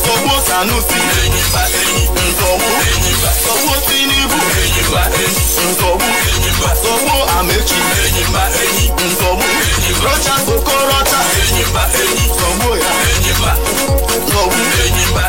Sọ̀wọ́ Sanusi, Sọ̀wọ́ Tinubu, Sọ̀wọ́ Amechi, Sọ̀wọ́ Rochas Okorocha, Sọ̀wọ́ ya, Sọ̀wọ́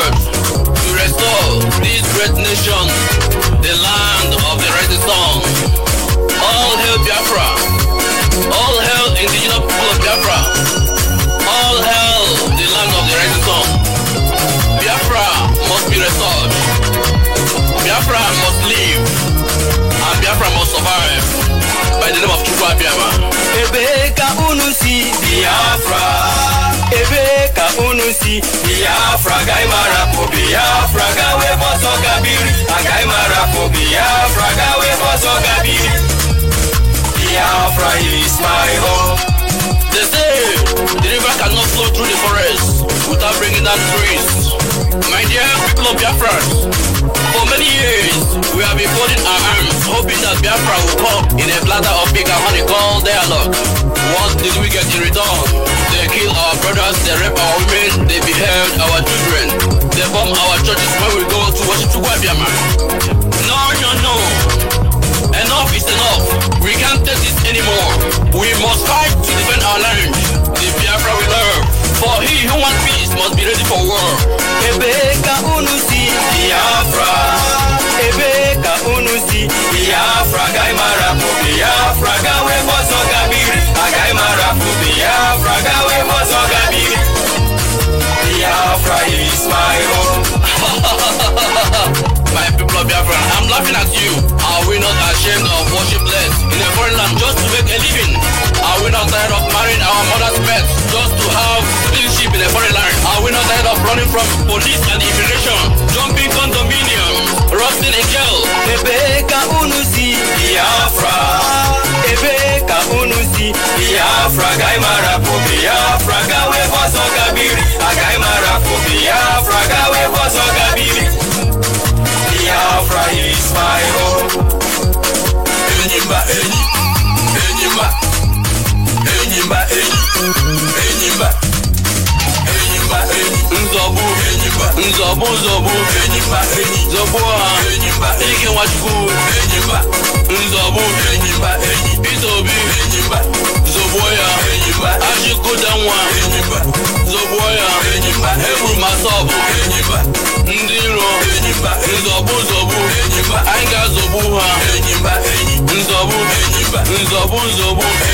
earth to restore this great nation, the land of the rising sun. All hail Biafra! All hail indigenous people of Biafra! All hail the land of the rising sun! Biafra must be restored. Biafra must live. And Biafra must survive. By the name of Chukwu Abiama. Ebeka unusi Biafra. Ebeka unusi Biafra. Gaimara po Biafra. Gawe boso gabiri. Gaimara po Biafra. Gawe boso gabiri. Biafra is my home. They say the river cannot flow through the forest without bringing down trees. My dear people of Biafra, for many years we have been folding our arms, hoping that Biafra will come in a platter of big and honey called dialogue. What did we get in return? They kill our brothers, they rape our women, they behead our children, they bomb our churches when we go to worship Chukwu Abiama. No. Enough is enough. We can't take this anymore. We must fight to defend our land. The Biafra we love. For he who wants peace must be ready for war. Ebeka unusi Biafra. Ebeka unusi Biafra. Gaimara po Biafra. Gawe boso gabiri. Gaimara po Biafra. Gawe boso gabiri. Biafra is my home. My people of Biafra, I'm laughing at you. Are we not ashamed of worship less in a foreign land just to make a living? Are we not tired of marrying our mother's pets just to have citizenship in a foreign land? Are we not tired of running from police and immigration, jumping condominiums, rotting in jail? Ebeka unusi Biafra. Ebeka unusi Biafra. Gaimara po Biafra. Gawe boso gabiri. Gaimara po Biafra. Gawe boso gabiri. Biafra is my home. Enyimba enyi, enyimba, enyimba enyi, enyimba, enyimba enyi, Nzobu, enyimba, Nzobu, enyimba enyi, Zobu ha, enyimba enyi, Ike Nwachukwu, enyimba, Nzobu, enyimba enyi, Peter Obi, enyimba, Zobu ya, enyimba, Achikodanwa, enyimba, Zobu ya, enyimba, Eburu Masobu, enyimba, ndị iro, enyimba, Nzobu, enyimba, anyị ga-azọgbu ha, enyimba enyi, Nzobu, enyimba, Nzobu,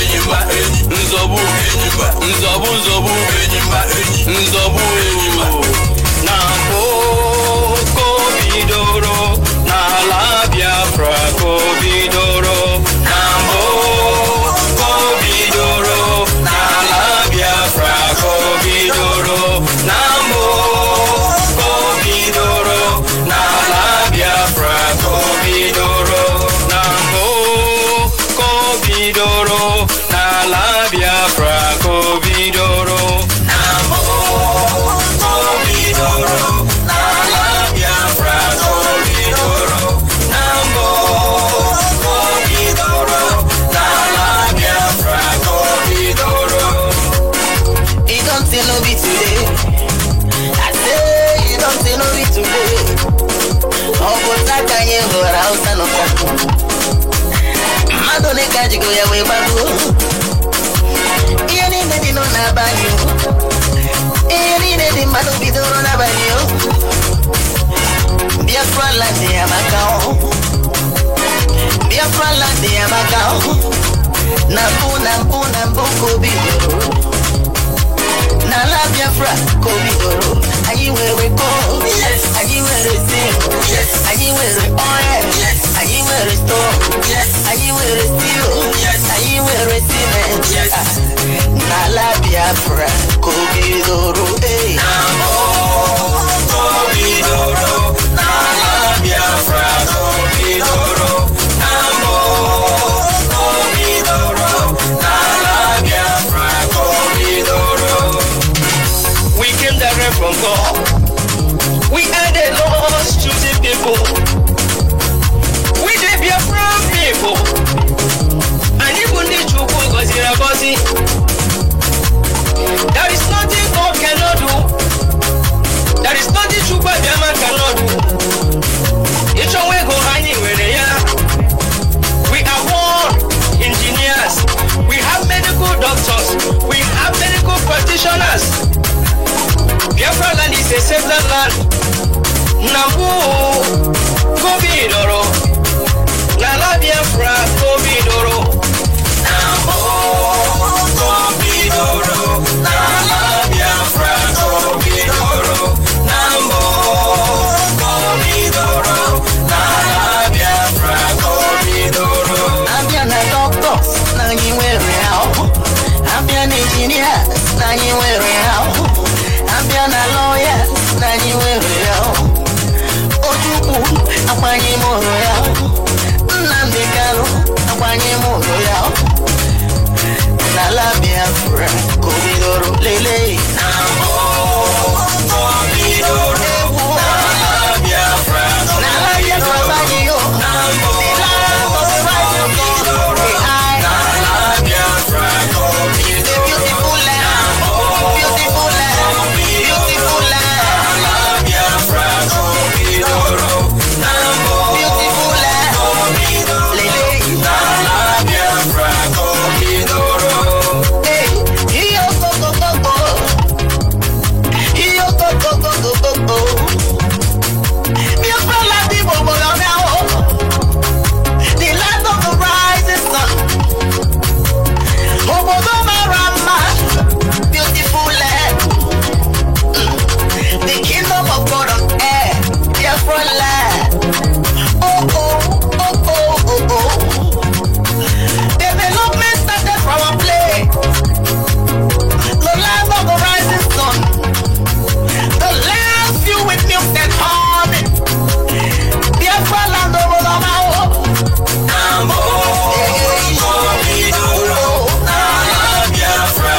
enyimba enyi, Nzobu, enyimba, Nzobu, enyimba enyi, Nzobu. Na mbụ kobidoro n'ala Biafra kobidoro. Na mbụ kobidoro n'ala Biafra kobidoro. Na mbụ kobidoro n'ala Biafra kobidoro. Na mbụ kobidoro n'ala Biafra kobidoro. No be today. I say you don't say no be today. Oh, but I can't hear her house and Madonna can't go away, babu. You need to know about you. You need to man be the run about you. Biafra land the Amakao. Biafra land the Amakao. Nambu Kobi. Nala Biafra, Kobidoro. Are you where we go? Yes. Are you where we sing? Yes. Are you where we oil? Yes. Are you where we store? Yes. Are you where we steal? Yes. Are you where we cement? Yes. Nala Biafra, Kobidoro. Hey. Kobidoro. Nala Biafra, Kobidoro. Kobidoro. Nala Biafra, Kobidoro. We came direct from God. We are the lost choosing people. We the Biafran people. And even the Chukwu Gozi. There is nothing God cannot do. There is nothing Chukwu Abiama cannot do. Each one we go anywhere they are. We are war engineers. We have medical doctors. We have medical practitioners. Biafra land is they save the land. Namu, Kobidoro, Nala Biafra, Kobidoro. Namu, Kobidoro, Nala Biafra, Kobidoro. Namu, Kobidoro, Nala Biafra, Kobidoro. Abiana doctors, Nani Wereao. Abiana engineers, Nani Wereao. Abiana lawyers, Nani Wereao. Ojuku, Akwani Moroyao. Nnamdi Kanu, Akwani Moroyao. Nala Biafra, Kobidoro, Lele. Nambo, Kobidoro, Nala Biafra, Nala Biafra, Bagio. Nambo, Kobidoro, Nala Biafra, Kobidoro. Beautiful land, beautiful land, beautiful land. Nala Biafra, Kobidoro. Nambo, beautiful land, Lele. Nala Biafra, Kobidoro. Hey, yo go go go go, yo go go go go go go. Biafra land people go down now. The land of the rising sun. Obodoma Rama, beautiful land. The kingdom of God on air, Biafra land. Oh oh oh oh oh oh. Development started from a play. The land of the rising sun. The land filled with milk and honey. Biafra land over the mountain. Nambo, Kobidoro, Nala Biafra,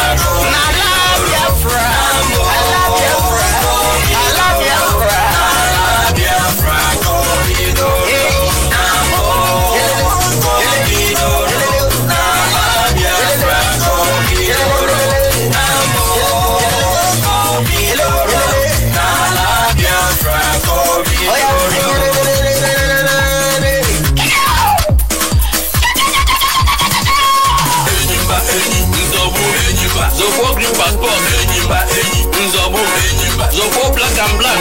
Nala Biafra, Nala Biafra, Nala Biafra, Nala Biafra, Kobidoro. Nambo, Kobidoro, Nala Biafra, Kobidoro. Nambo, Kobidoro, Nala Biafra, Kobidoro. Zobo green passport, Zobo, Zobo black and black,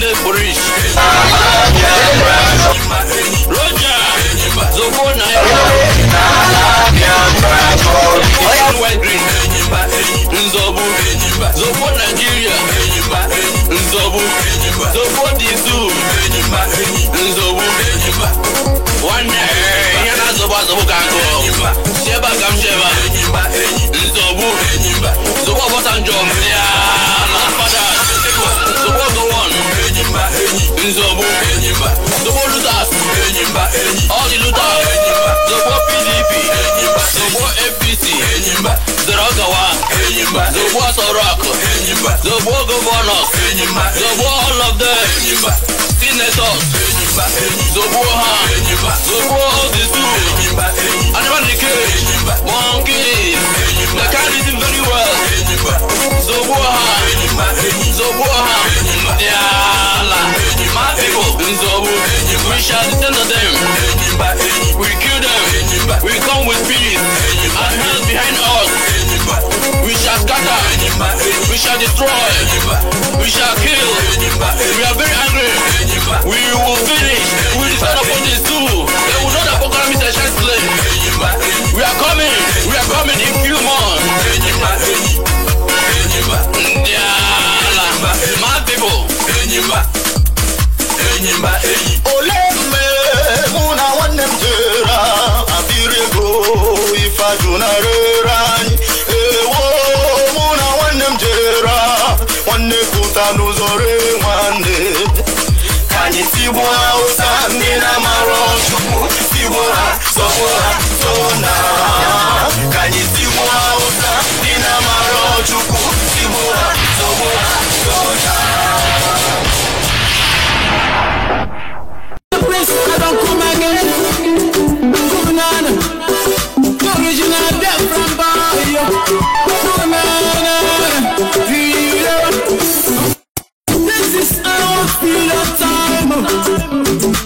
the British, Roger, Zobo white green, Zobo, Zobo Nigeria, Zobo, Zobo Dizu, Zobo, one day, Yana Zobo Zobo Kango, Sheba Gam Sheba, Zobo, Zobo Botanjom, yeah, father, Zobo the one, Zobo, Zobo Lutas, all the Lutas, Zobo PDP, Zobo FPC, Zeragawa, Zobo Sorok, Zobo Governors, Zobo all of them, Senators, Zobo Ha, Zobo all the two, Animal Decay, Monkey, the candy is very well, Zobo Ha, Zobo Ha, Yala, my people, Zobo, we shall descend on them, we kill them, we come with peace, and hands behind us, we shall scatter, we shall destroy, we shall kill, we are very angry, we will finish, we will descend upon this too, they will know that Boko is a chance play, we are coming in few months, my people, Oleme, muna wanem jera, abirego, ifajuna rerani. Ewo, muna wanem jera, wane kuta nuzore wane. Kani tibwa usamina marochu, tibwa sobwa sona. Kani tibwa usamina marochu, tibwa sobwa sona. I don't come again. Come on, original death from Bahia. Come on, this is our feel of time.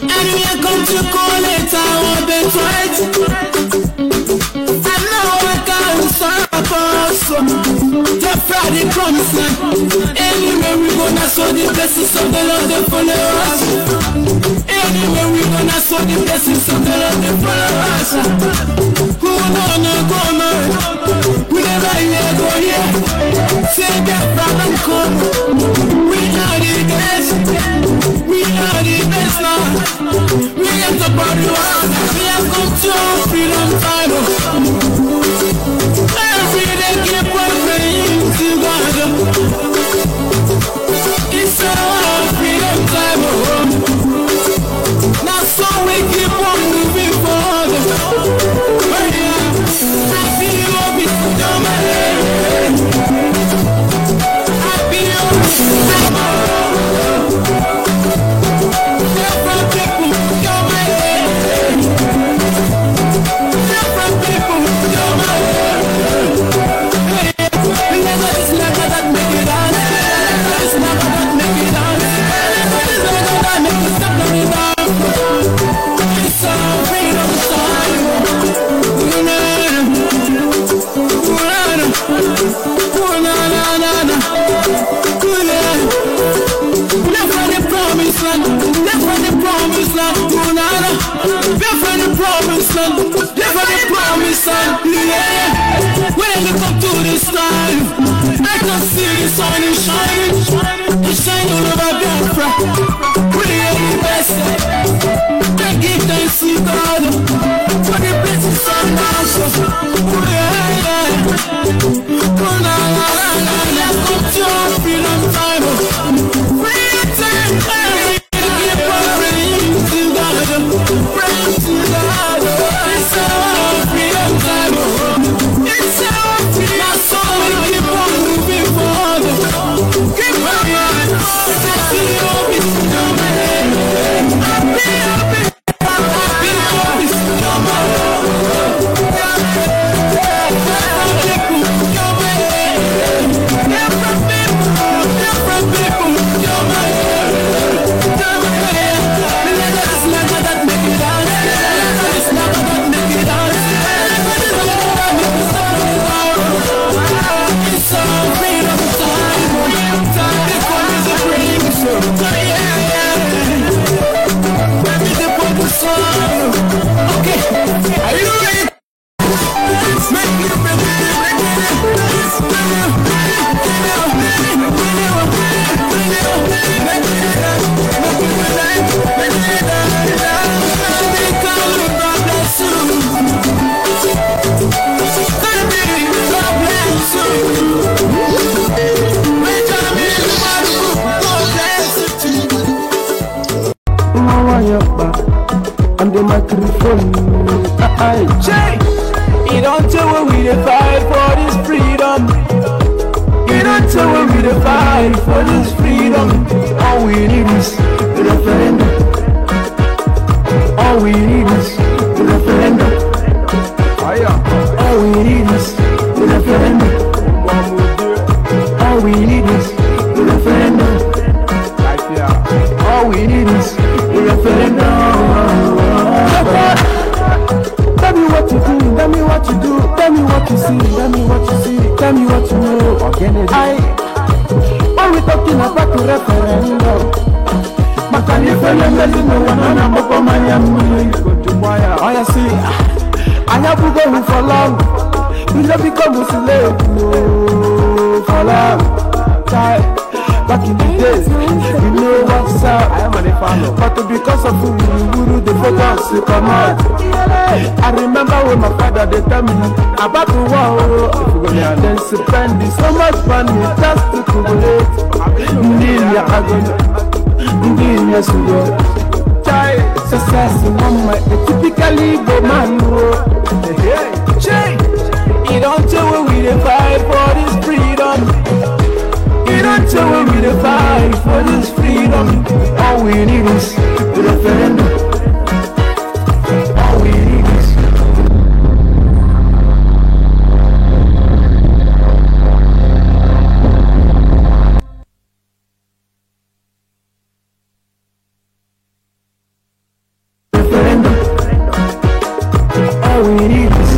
And we are come to call it our birthright. And now I can't stop us. The for the promised land. Anywhere we go, now so the blessings of the Lord they follow us. Anywhere we go, now so the blessings of the Lord they follow us. Go on, whenever you go here, say that problem come. We are the best, we are the best now. We have the body one, we have come to freedom time. Every day keep on praying to God. It's our freedom time. Now so we keep on moving forward. I feel your beat down my head. I feel your beat down my head. Different people down my head. Different people down my head. It's never that make it dance. It's never that make it dance. It's never that make it stop me down. It's our freedom time. Left for the promised land, left for the promised land, left for the promised land, left for the promised land, yeah. When I look up to the sky, I can see the sun is shining, it's shining all over Biafra. We are the best, I give thanks to God for the blessings of us. Let's go to freedom time. Freedom time. Keep on praying to God. Praying to God. It's our freedom time. It's our freedom. So we keep on moving forward. Keep on moving. I feel it in my head. I feel it. I feel it in my head. Okay, are you ready? On the microphone, you don't tell where we dey fight for this freedom. You don't tell where we dey fight for this freedom. All we need is the referendum. All we need is the referendum. All we need is the referendum. All we need is the referendum. All we need is the referendum. Tell me what you do, tell me what you do, tell me what you see, tell me what you see, tell me what you know. When we talking about the referendum, Makani fele mezi no wanana moko manyam. Oh you see, I have to go for long. We don't become slave for long. Back in the days, you know what's up. I am a fan, but because of who the focus to come out. I remember when my father they tell me about the war. Then spending so much money just to collect. India agony, India sugar. Success in mama, typically go man. You don't tell where we dey fight for this freedom. You don't tell where we dey fight for this freedom. All we need is the referendum. All we need is referendum. All we need is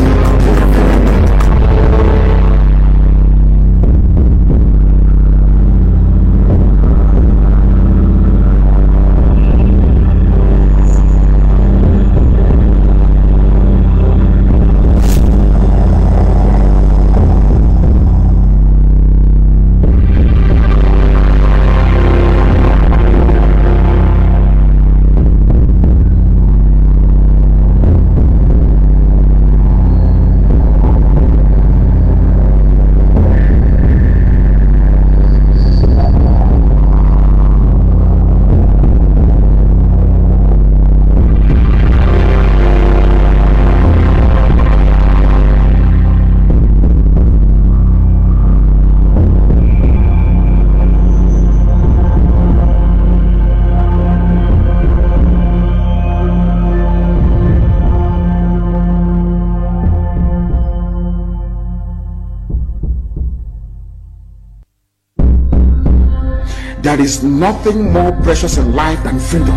There is nothing more precious in life than freedom.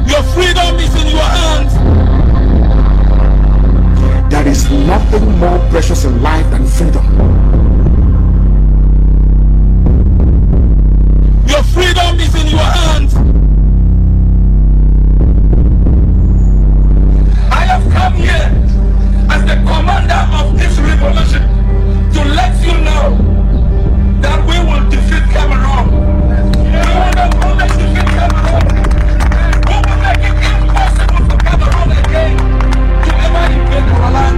Your freedom is in your hands. There is nothing more precious in life than freedom. Your freedom is in your hands. I have come here as the commander of this revolution to let you know that we will defeat Cameroon. We will not only defeat Cameroon, we will make it impossible for Cameroon again to ever invade our land.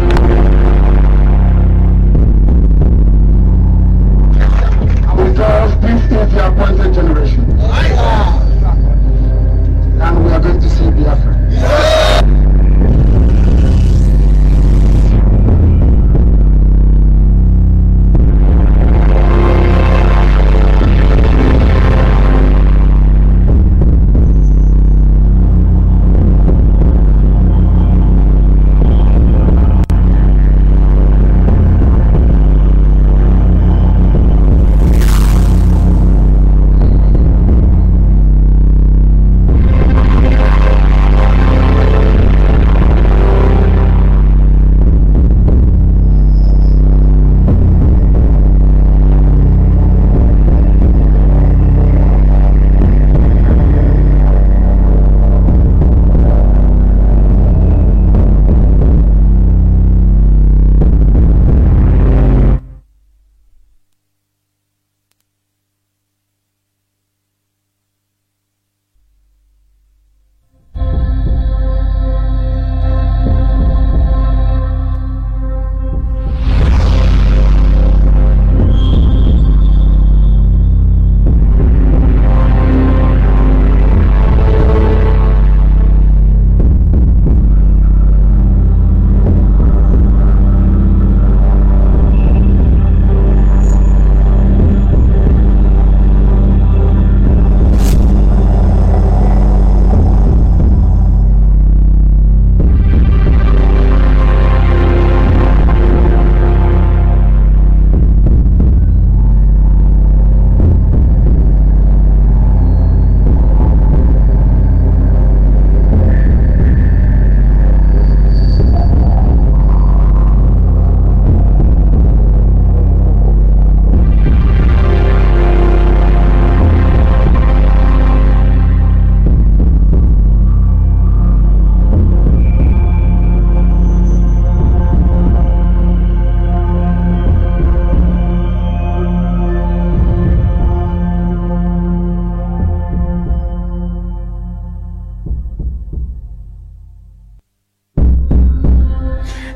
Because this is the appointed generation. And we are going to see Biafra.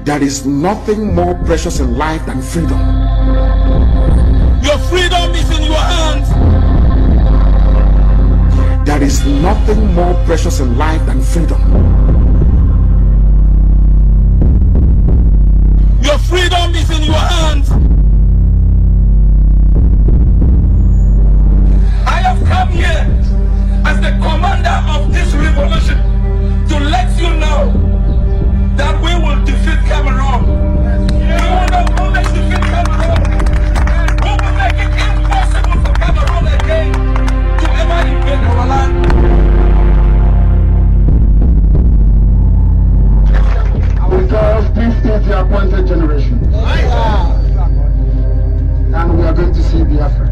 There is nothing more precious in life than freedom. Your freedom is in your hands. There is nothing more precious in life than freedom. Your freedom is in your hands. I have come here as the commander of this revolution to let you know that we will defeat Cameroon. We will not only defeat Cameroon, we will make it impossible for Cameroon again to ever invade our land. Because this is the appointed generation. And we are going to see Biafra.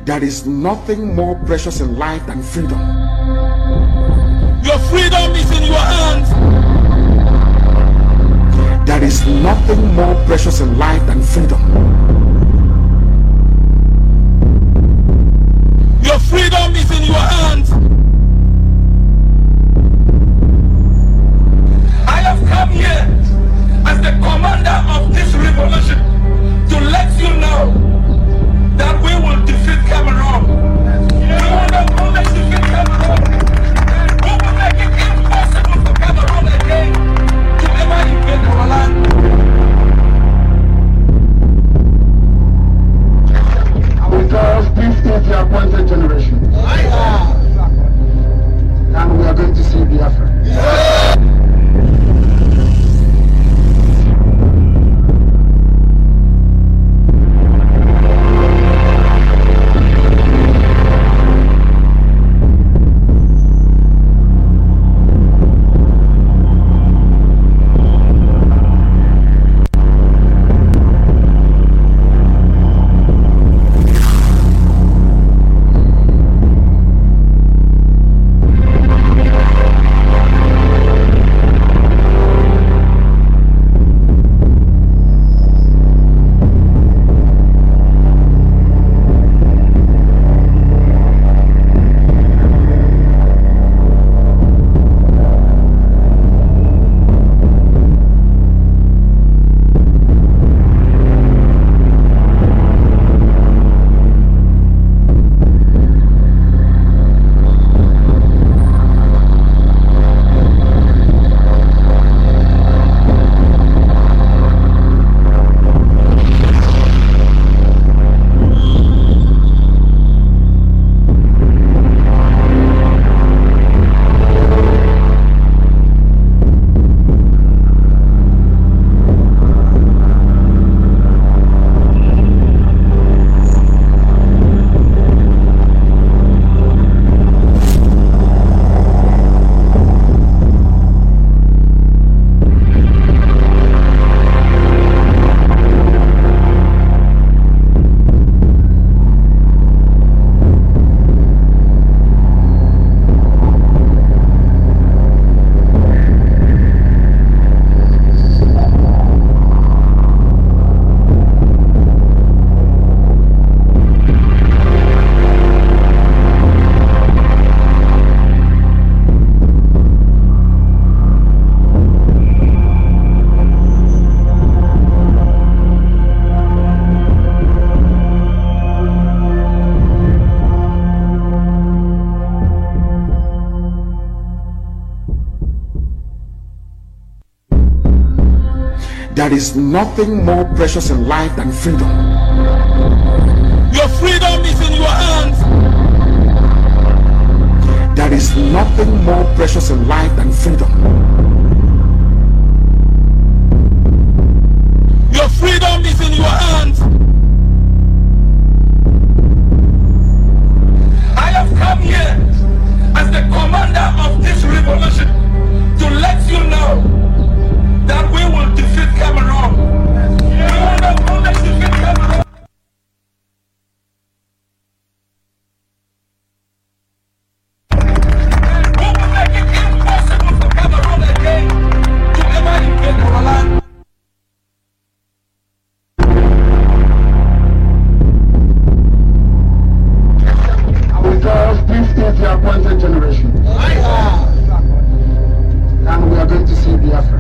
There is nothing more precious in life than freedom. Your freedom is in your hands. There is nothing more precious in life than freedom. Your freedom is in your hands. I have come here as the commander of this revolution to let you know that we will defeat Cameroon. We will not only defeat Cameroon, we will make it impossible for Cameroon again to ever invade our land. Because this is the appointed generation. And we are going to see Biafra. There is nothing more precious in life than freedom. Your freedom is in your hands. There is nothing more precious in life than freedom. Your freedom is in your hands. I have come here as the commander of this revolution to let you know that we will defeat Cameroon. We will not only defeat Cameroon. We will make it impossible for Cameroon again to ever invade our land. Because this is the appointed generation. And we are going to see Biafra.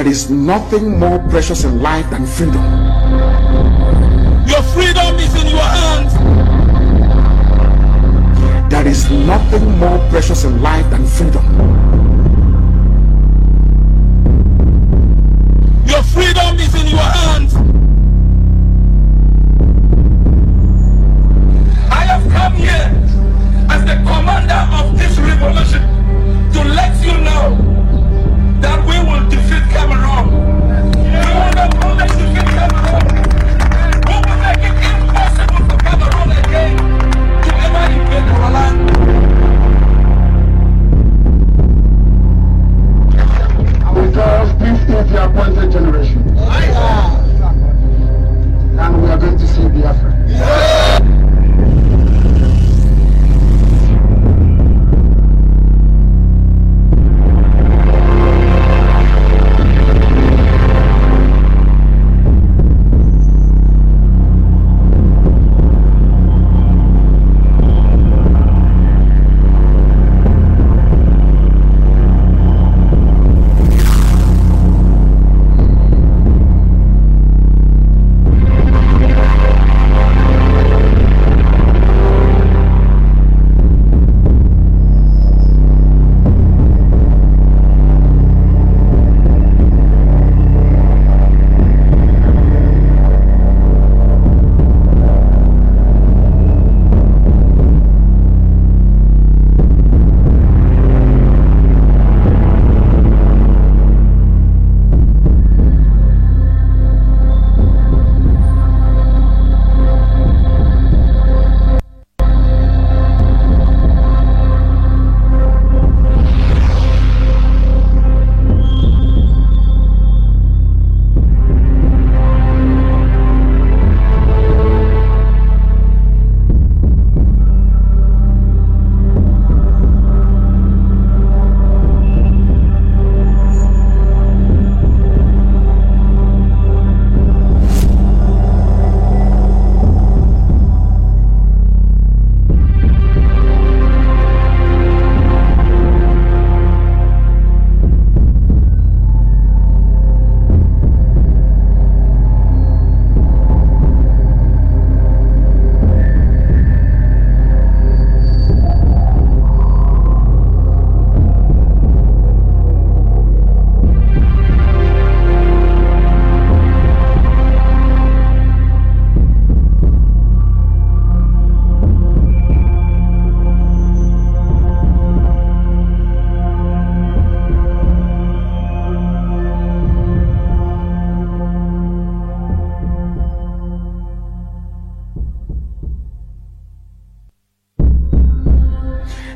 There is nothing more precious in life than freedom. Your freedom is in your hands. There is nothing more precious in life than freedom. Your freedom is in your hands. I have come here as the commander of this revolution to let you know that we will defeat Cameroon. We will not only defeat Cameroon, we will make it impossible for Cameroon again to ever invade our land. Because this is the appointed generation. And we are going to see Biafra.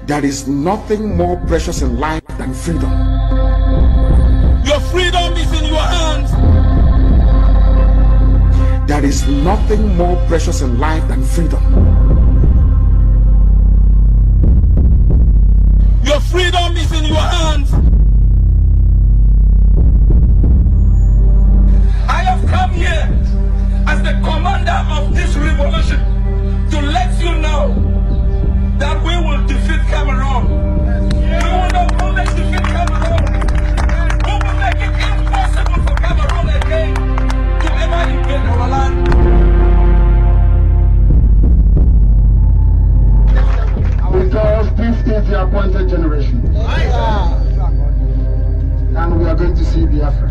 There is nothing more precious in life than freedom. Your freedom is in your hands. There is nothing more precious in life than freedom. Your freedom is in your hands. I have come here as the commander of this revolution to let you know that we will defeat Cameroon. We will not only defeat Cameroon, we will make it impossible for Cameroon again to ever invade our land. Because this is the appointed generation. And we are going to see Biafra.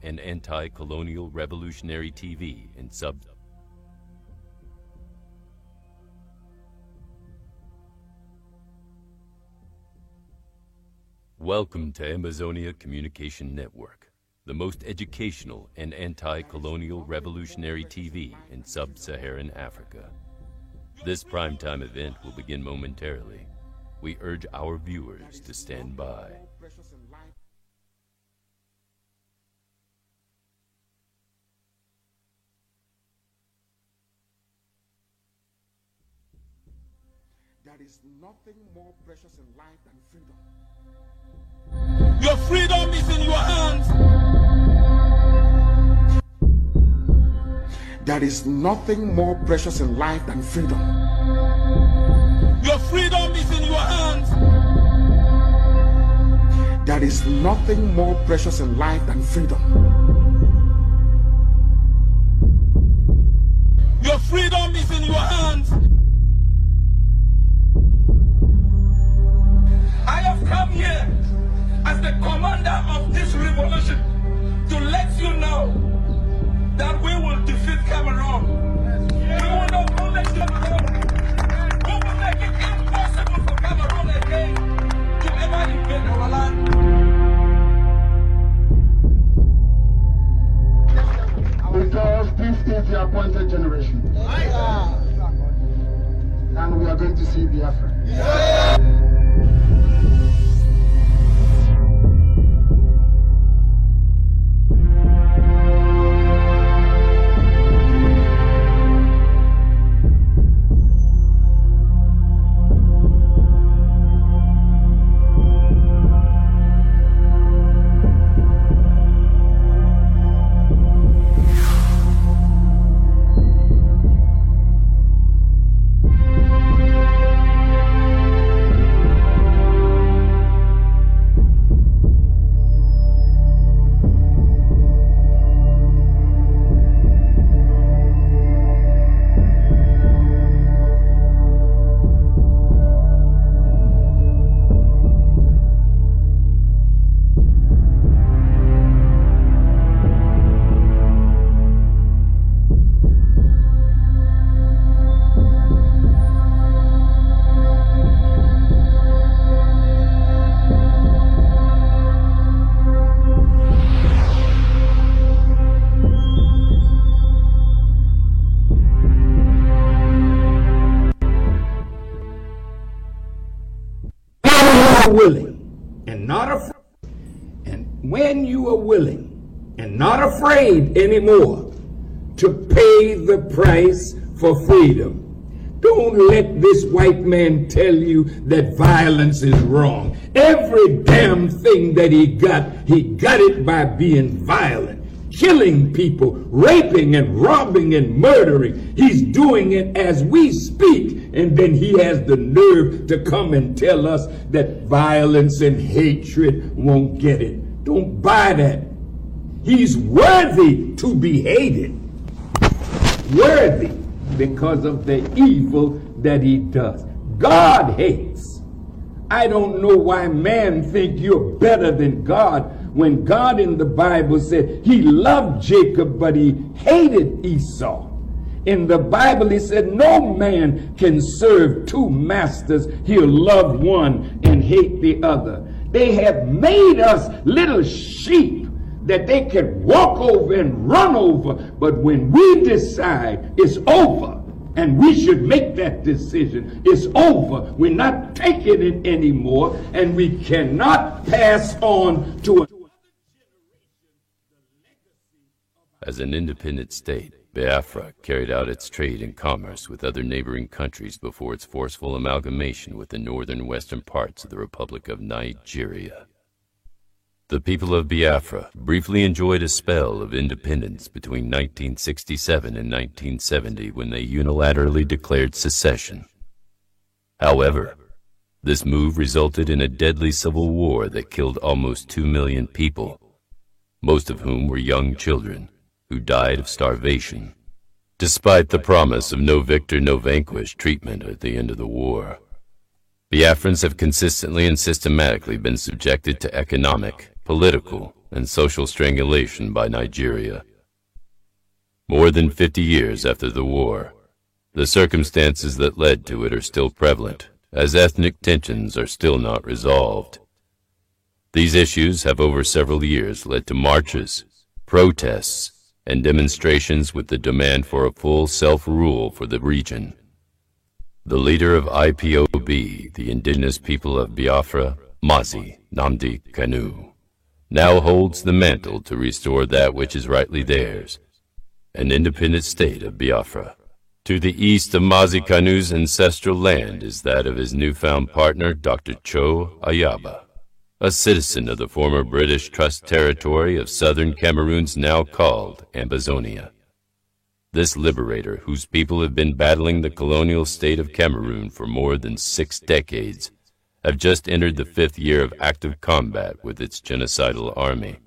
and anti-colonial revolutionary TV in sub. Welcome to Amazonia Communication Network, the most educational and anti-colonial revolutionary TV in sub-Saharan Africa. This primetime event will begin momentarily. We urge our viewers to stand by. There is nothing more precious in life than freedom. Your freedom is in your hands. There is nothing more precious in life than freedom. Your freedom is in your hands. There is nothing more precious in life than freedom. Your freedom is in your hands. I have come here as the commander of this revolution to let you know that we will defeat Cameroon. We will not only Cameroon, we will make it impossible for Cameroon again to ever invade our land. Because this is the appointed generation. And we are going to see Biafra. Willing and not afraid, and when you are willing and not afraid anymore to pay the price for freedom, don't let this white man tell you that violence is wrong. Every damn thing that he got it by being violent, killing people, raping and robbing and murdering. He's doing it as we speak. And then he has the nerve to come and tell us that violence and hatred won't get it. Don't buy that. He's worthy to be hated. Worthy because of the evil that he does. God hates. I don't know why man think you're better than God when God in the Bible said he loved Jacob, but he hated Esau. In the Bible, he said, no man can serve two masters. He'll love one and hate the other. They have made us little sheep that they can walk over and run over. But when we decide it's over, and we should make that decision, it's over. We're not taking it anymore, and we cannot pass on to a... As an independent state, Biafra carried out its trade and commerce with other neighboring countries before its forceful amalgamation with the northern western parts of the Republic of Nigeria. The people of Biafra briefly enjoyed a spell of independence between 1967 and 1970 when they unilaterally declared secession. However, this move resulted in a deadly civil war that killed almost 2 million people, most of whom were young children who died of starvation, despite the promise of no victor, no vanquished treatment at the end of the war. Biafrans have consistently and systematically been subjected to economic, political, and social strangulation by Nigeria. More than 50 years after the war, the circumstances that led to it are still prevalent, as ethnic tensions are still not resolved. These issues have over several years led to marches, protests, and demonstrations with the demand for a full self-rule for the region. The leader of IPOB, the indigenous people of Biafra, Mazi Nnamdi Kanu, now holds the mantle to restore that which is rightly theirs, an independent state of Biafra. To the east of Mazi Kanu's ancestral land is that of his newfound partner, Dr. Cho Ayaba, a citizen of the former British Trust territory of southern Cameroon's now called Ambazonia. This liberator, whose people have been battling the colonial state of Cameroon for more than 6 decades, have just entered the 5th year of active combat with its genocidal army.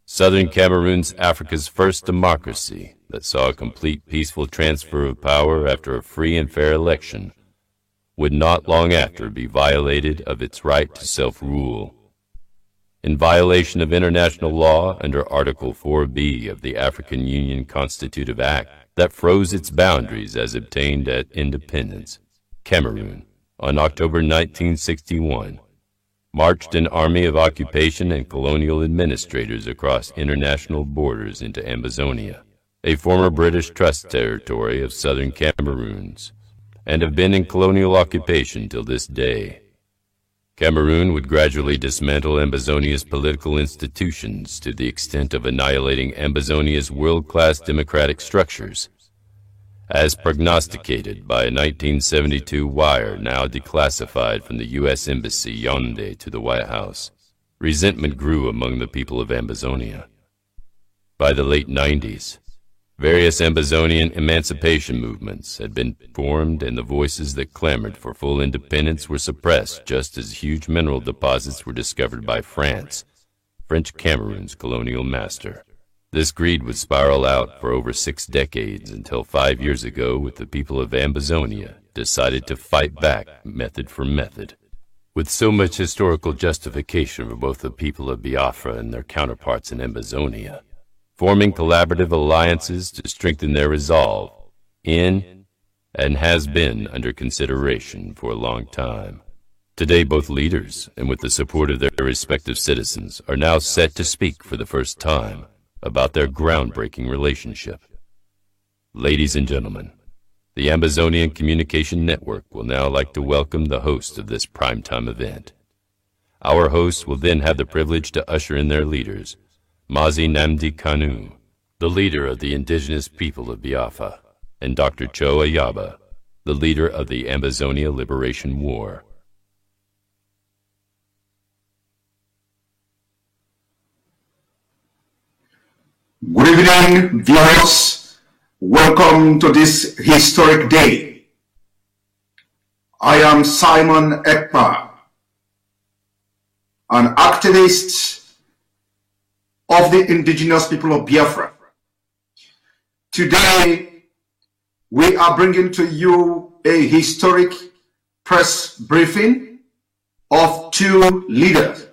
Southern Cameroon's Africa's first democracy that saw a complete peaceful transfer of power after a free and fair election would not long after be violated of its right to self-rule. In violation of international law under Article 4B of the African Union Constitutive Act that froze its boundaries as obtained at independence, Cameroon, on October 1961, marched an army of occupation and colonial administrators across international borders into Ambazonia, a former British Trust territory of southern Cameroons, and have been in colonial occupation till this day. Cameroon would gradually dismantle Ambazonia's political institutions to the extent of annihilating Ambazonia's world-class democratic structures. As prognosticated by a 1972 wire now declassified from the U.S. Embassy Yaoundé to the White House, resentment grew among the people of Ambazonia. By the late 90s, various Ambazonian emancipation movements had been formed, and the voices that clamored for full independence were suppressed just as huge mineral deposits were discovered by France, French Cameroon's colonial master. This greed would spiral out for over 6 decades until 5 years ago, with the people of Ambazonia decided to fight back method for method. With so much historical justification for both the people of Biafra and their counterparts in Ambazonia, forming collaborative alliances to strengthen their resolve in and has been under consideration for a long time. Today, both leaders, and with the support of their respective citizens, are now set to speak for the first time about their groundbreaking relationship. Ladies and gentlemen, the Ambazonian Communication Network will now like to welcome the host of this primetime event. Our hosts will then have the privilege to usher in their leaders, Mazi Nnamdi Kanu, the leader of the indigenous people of Biafra, and Dr. Cho Ayaba, the leader of the Ambazonia Liberation War. Good evening, viewers. Welcome to this historic day. I am Simon Ekpa, an activist of the indigenous people of Biafra. Today, we are bringing to you a historic press briefing of 2 leaders.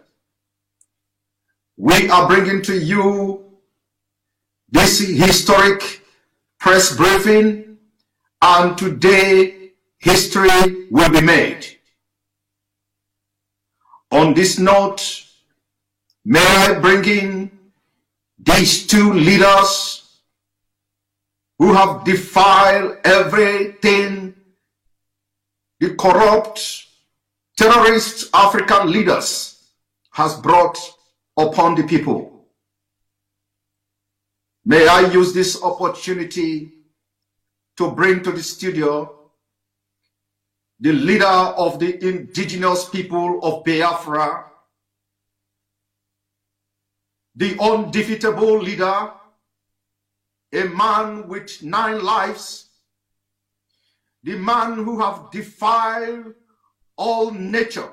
We are bringing to you this historic press briefing, and today history will be made. On this note, may I bring in these 2 leaders who have defied everything the corrupt, terrorist African leaders has brought upon the people. May I use this opportunity to bring to the studio the leader of the indigenous people of Biafra, the undefeatable leader, a man with 9 lives, the man who have defied all nature,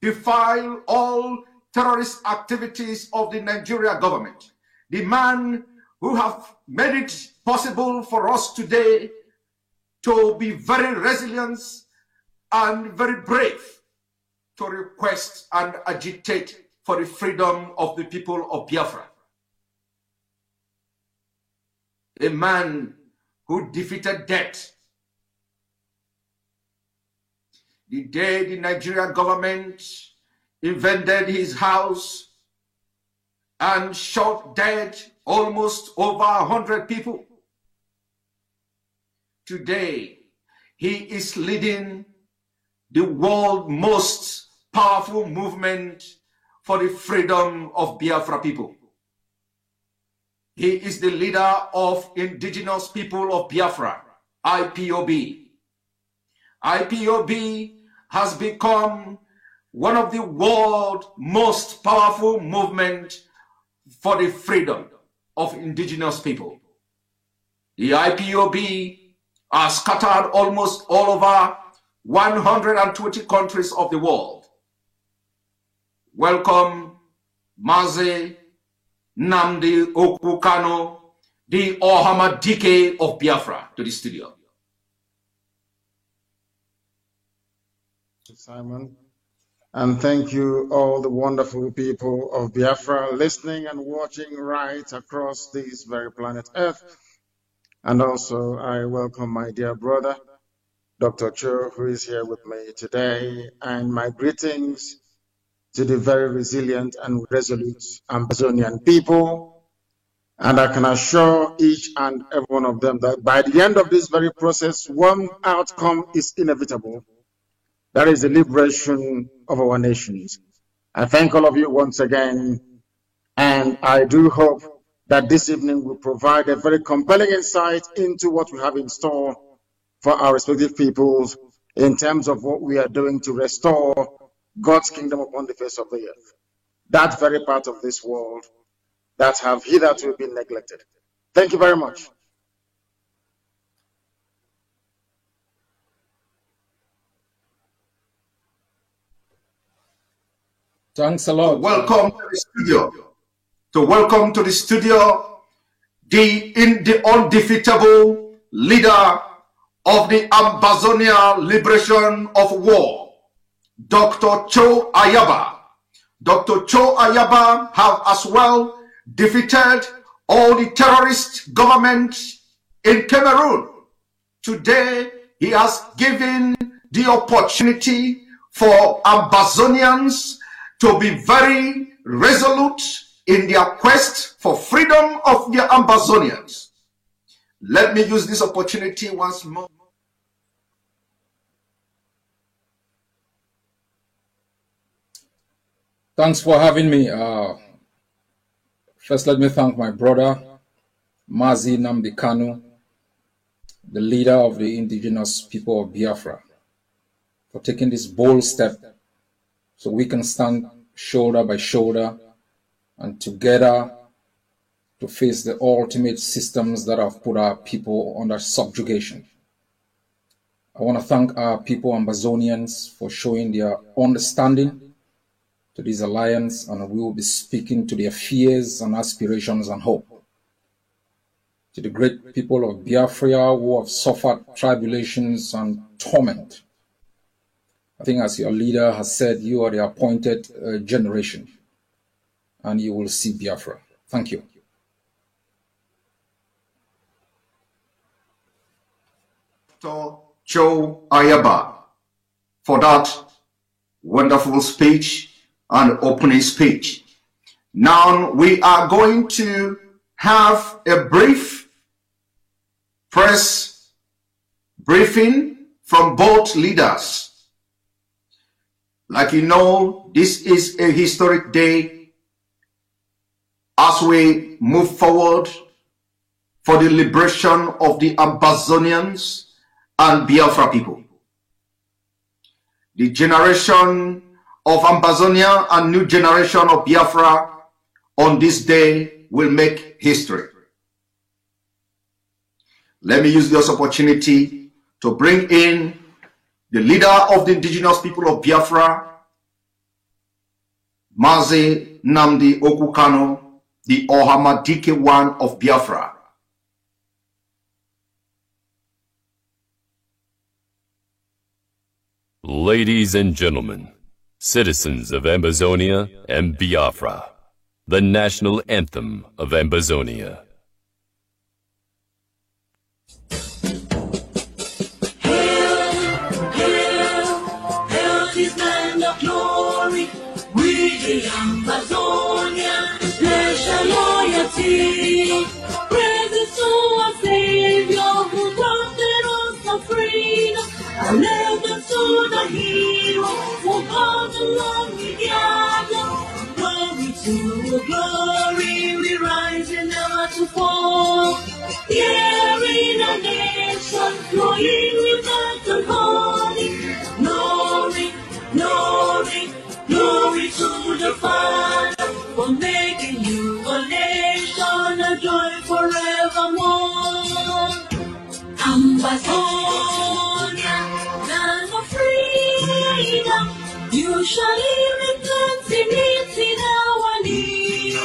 defied all terrorist activities of the Nigeria government, the man who have made it possible for us today to be very resilient and very brave to request and agitate for the freedom of the people of Biafra. A man who defeated death. The day the Nigerian government invaded his house and shot dead almost over 100 people. Today, he is leading the world's most powerful movement for the freedom of Biafra people. He is the leader of Indigenous People of Biafra, IPOB. IPOB has become one of the world's most powerful movements for the freedom of indigenous people. The IPOB are scattered almost all over 120 countries of the world. Welcome, Mazi Nnamdi Kanu, the Ohamadike of Biafra, to the studio. Simon, and thank you all the wonderful people of Biafra listening and watching right across this very planet Earth. And also I welcome my dear brother, Dr. Cho, who is here with me today, and my greetings to the very resilient and resolute Amazonian people. And I can assure each and every one of them that by the end of this very process, one outcome is inevitable. That is the liberation of our nations. I thank all of you once again, and I do hope that this evening will provide a very compelling insight into what we have in store for our respective peoples in terms of what we are doing to restore God's kingdom upon the face of the earth. That very part of this world that have hitherto been neglected. Thank you very much. Thanks a lot. Welcome to the studio. Welcome to the studio, the undefeatable leader of the Ambazonia Liberation of War, Dr. Cho Ayaba. Dr. Cho Ayaba have as well defeated all the terrorist governments in Cameroon. Today, he has given the opportunity for Ambazonians to be very resolute in their quest for freedom of their Ambazonians. Let me use this opportunity once more. Thanks for having me. First, let me thank my brother, Mazi Nnamdi Kanu, the leader of the indigenous people of Biafra, for taking this bold step so we can stand shoulder by shoulder and together to face the ultimate systems that have put our people under subjugation. I want to thank our people, Ambazonians, for showing their understanding to this alliance, and we will be speaking to their fears and aspirations and hope. To the great people of Biafra who have suffered tribulations and torment, I think as your leader has said, you are the appointed generation, and you will see Biafra. Thank you. Dr. Cho Ayaba for that wonderful speech and opening speech. Now we are going to have a brief press briefing from both leaders. Like you know, this is a historic day as we move forward for the liberation of the Ambazonians and Biafra people. The generation of Ambazonia and new generation of Biafra on this day will make history. Let me use this opportunity to bring in the leader of the indigenous people of Biafra, Mazi Nnamdi Kanu, the Ohamadike one of Biafra. Ladies and gentlemen, Citizens of Ambazonia and Biafra, the national anthem of Ambazonia. This land of glory, we the Ambazonia, pledge our loyalty. Praises to our Savior who granted us the freedom. Allegiance to the hero who called the Lord we gather. Glory to glory, we rise and never to fall. Here in a nation, flowing with battle holy. Glory, glory, glory to the Father for making you a nation, a joy forevermore. Ambazonia, land of freedom, you shall live in plenty, meet in our need,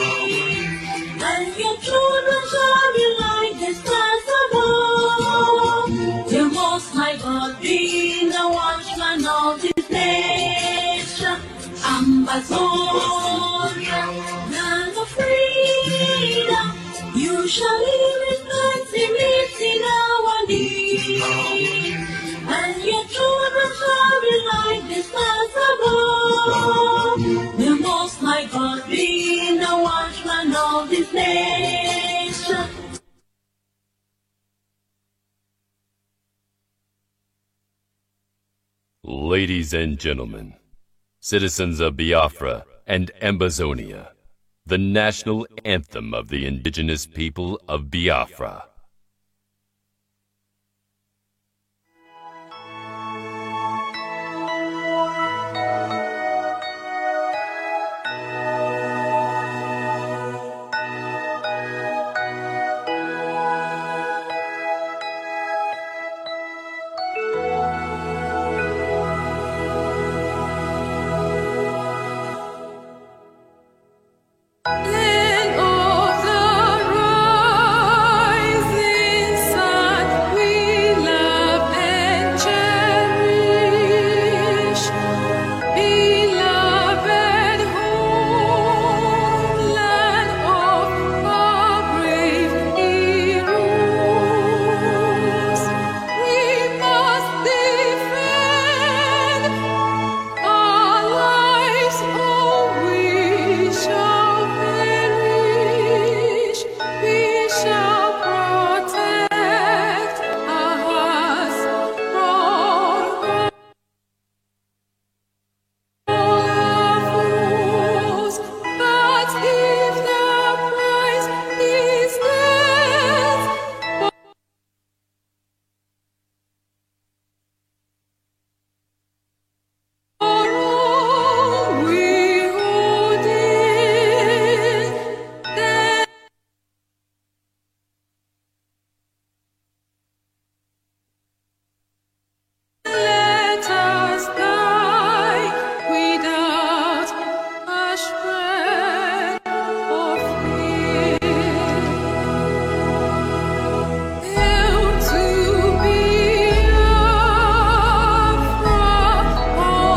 and your children shall be like the stars above. The Most High God being the watchman of this nation. Ambazonia, land of freedom, you shall live in plenty, meet in our need, and your children shall be like the stars above. The Most High God being the watchman of this nation. Ladies and gentlemen, citizens of Biafra and Ambazonia, the national anthem of the indigenous people of Biafra. Land of the rising sun, we love and cherish. Beloved homeland of our brave heroes, we must defend our lives, or we shall perish. We shall protect us from fools. But if the price is death, for all we hold in, then let us die without a shred of fear. Hail to Biafra,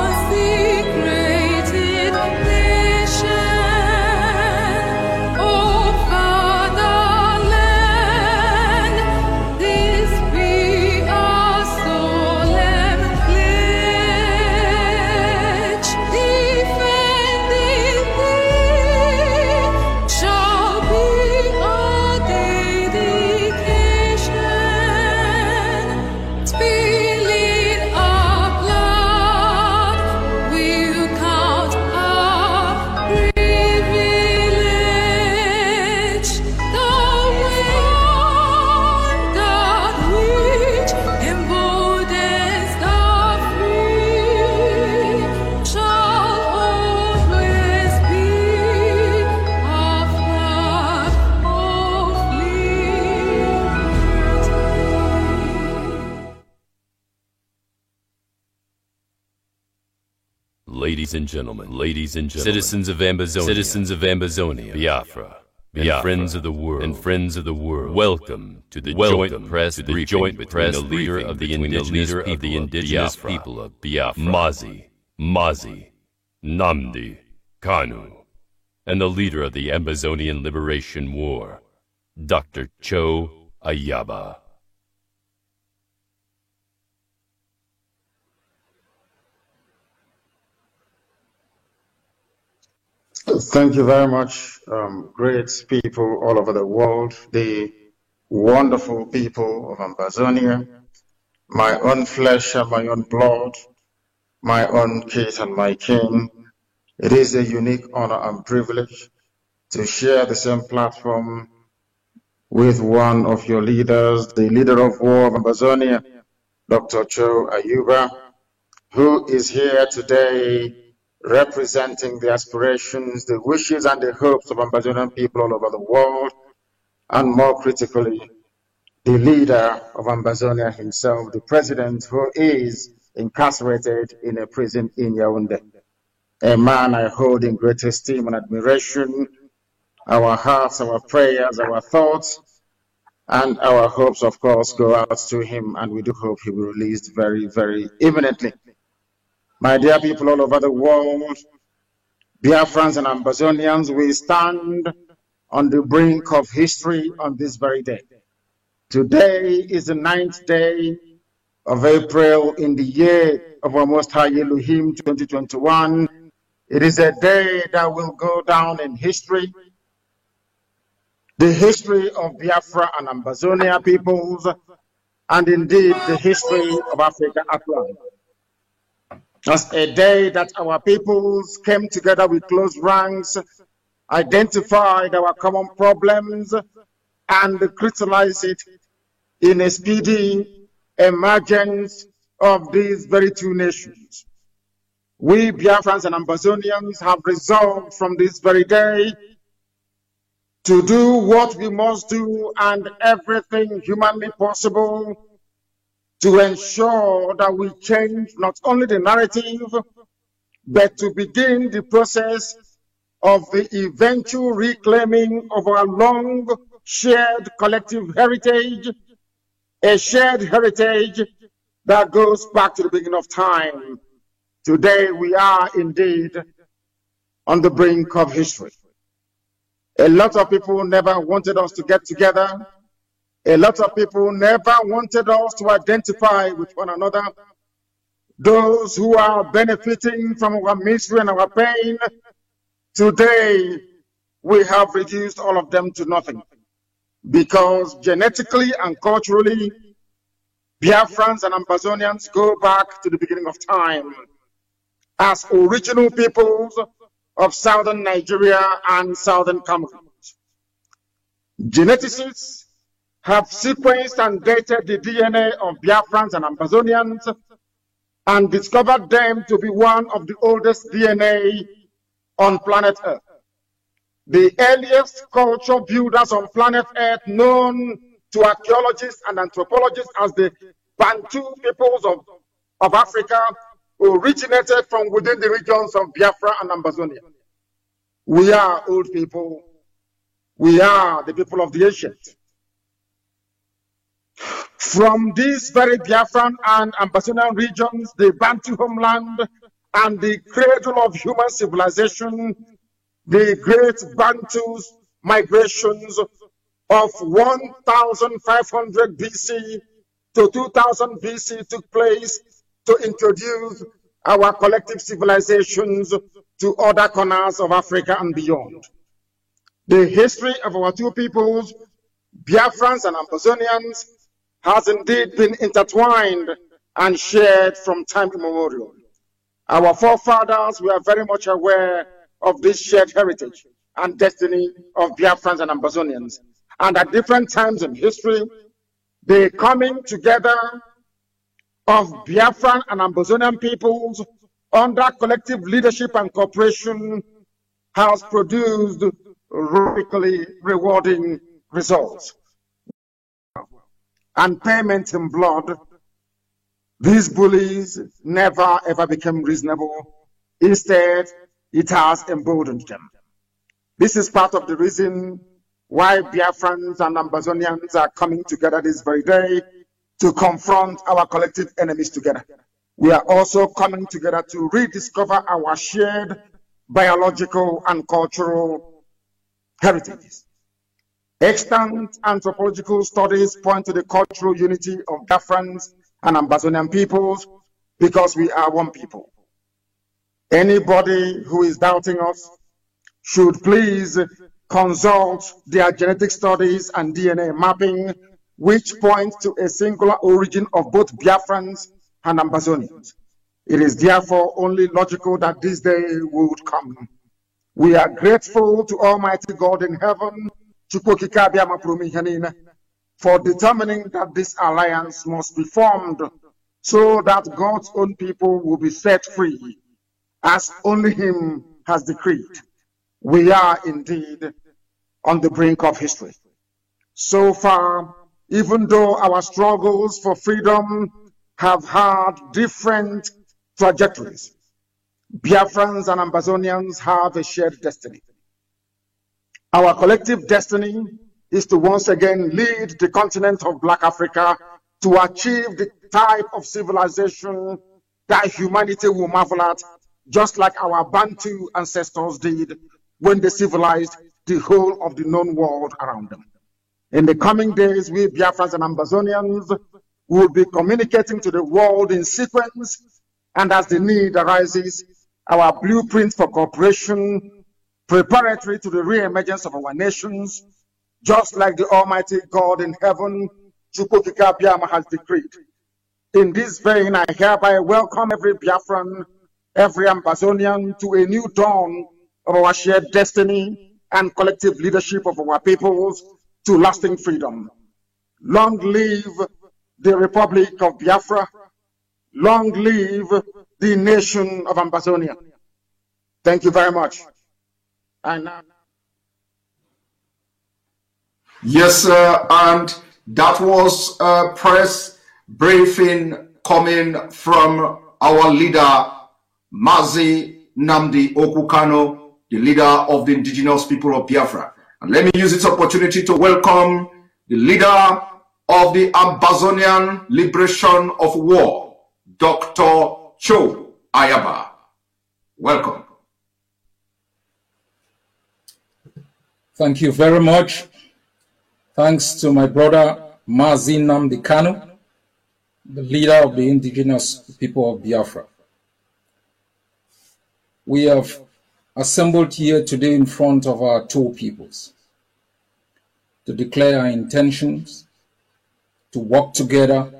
consecrated nation. O fatherland, this be our solemn pledge. Defending thee shall be our dedication. Spilling our blood will count our privilege. The wonder which emboldens the free shall always be our flag of liberty. Ladies and gentlemen, citizens of Ambazonia, Biafra, and friends of the world, welcome to the joint press briefing between the leader of the indigenous people of Biafra, Mazi Nnamdi Kanu, and the leader of the Ambazonian Liberation War, Dr. Cho Ayaba. Thank you very much, great people all over the world, the wonderful people of Ambazonia, my own flesh and my own blood, my own kith and my kin. It is a unique honor and privilege to share the same platform with one of your leaders, the leader of war of Ambazonia, Dr. Cho Ayaba, who is here today representing the aspirations, the wishes, and the hopes of Ambazonian people all over the world, and more critically, the leader of Ambazonia himself, the president, who is incarcerated in a prison in Yaoundé. A man I hold in great esteem and admiration. Our hearts, our prayers, our thoughts, and our hopes, of course, go out to him, and we do hope he will be released very, very imminently. My dear people all over the world, Biafrans and Ambazonians, we stand on the brink of history on this very day. Today is the 9th day of April in the year of our Most High Elohim 2021. It is a day that will go down in history, the history of Biafra and Ambazonia peoples, and indeed the history of Africa at large. As a day that our peoples came together with close ranks, identified our common problems, and crystallized it in a speedy emergence of these very two nations. We Biafrans and Ambazonians have resolved from this very day to do what we must do and everything humanly possible to ensure that we change not only the narrative, but to begin the process of the eventual reclaiming of our long shared collective heritage, a shared heritage that goes back to the beginning of time. Today we are indeed on the brink of history. A lot of people never wanted us to get together. A lot of people never wanted us to identify with one another. Those who are benefiting from our misery and our pain, today we have reduced all of them to nothing. Because genetically and culturally, Biafrans and Ambazonians go back to the beginning of time as original peoples of southern Nigeria and southern Cameroon. Geneticists have sequenced and dated the DNA of Biafrans and Ambazonians and discovered them to be one of the oldest DNA on planet Earth. The earliest culture builders on planet Earth, known to archaeologists and anthropologists as the Bantu peoples of Africa, originated from within the regions of Biafra and Ambazonia. We are old people. We are the people of the ancient. From these very Biafran and Ambazonian regions, the Bantu homeland and the cradle of human civilization, the great Bantu's migrations of 1500 BC to 2000 BC took place to introduce our collective civilizations to other corners of Africa and beyond. The history of our two peoples, Biafrans and Ambazonians, has indeed been intertwined and shared from time immemorial. Our forefathers were very much aware of this shared heritage and destiny of Biafrans and Ambazonians. And at different times in history, the coming together of Biafran and Ambazonian peoples under collective leadership and cooperation has produced radically rewarding results. And payment in blood, these bullies never ever became reasonable. Instead, it has emboldened them. This is part of the reason why Biafrans and Ambazonians are coming together this very day to confront our collective enemies together. We are also coming together to rediscover our shared biological and cultural heritages. Extant anthropological studies point to the cultural unity of Biafrans and Ambazonian peoples because we are one people. Anybody who is doubting us should please consult their genetic studies and DNA mapping, which point to a singular origin of both Biafrans and Ambazonians. It is therefore only logical that this day would come. We are grateful to Almighty God in heaven, for determining that this alliance must be formed so that God's own people will be set free, as only Him has decreed. We are indeed on the brink of history. So far, even though our struggles for freedom have had different trajectories, Biafrans and Ambazonians have a shared destiny. Our collective destiny is to once again lead the continent of Black Africa to achieve the type of civilization that humanity will marvel at, just like our Bantu ancestors did when they civilized the whole of the known world around them. In the coming days, we Biafrans and Ambazonians will be communicating to the world in sequence, and as the need arises, our blueprint for cooperation preparatory to the re-emergence of our nations, just like the Almighty God in heaven, Chukwukika Biama, has decreed. In this vein, I hereby welcome every Biafran, every Ambazonian to a new dawn of our shared destiny and collective leadership of our peoples to lasting freedom. Long live the Republic of Biafra. Long live the nation of Ambazonia. Thank you very much. And yes, sir, and that was a press briefing coming from our leader, Mazi Nnamdi Okukano, the leader of the indigenous people of Biafra. And let me use this opportunity to welcome the leader of the Ambazonian Liberation of War, Dr. Cho Ayaba. Welcome. Thank you very much. Thanks to my brother Mazi Nnamdi Kanu, the leader of the indigenous people of Biafra. We have assembled here today in front of our two peoples to declare our intentions to work together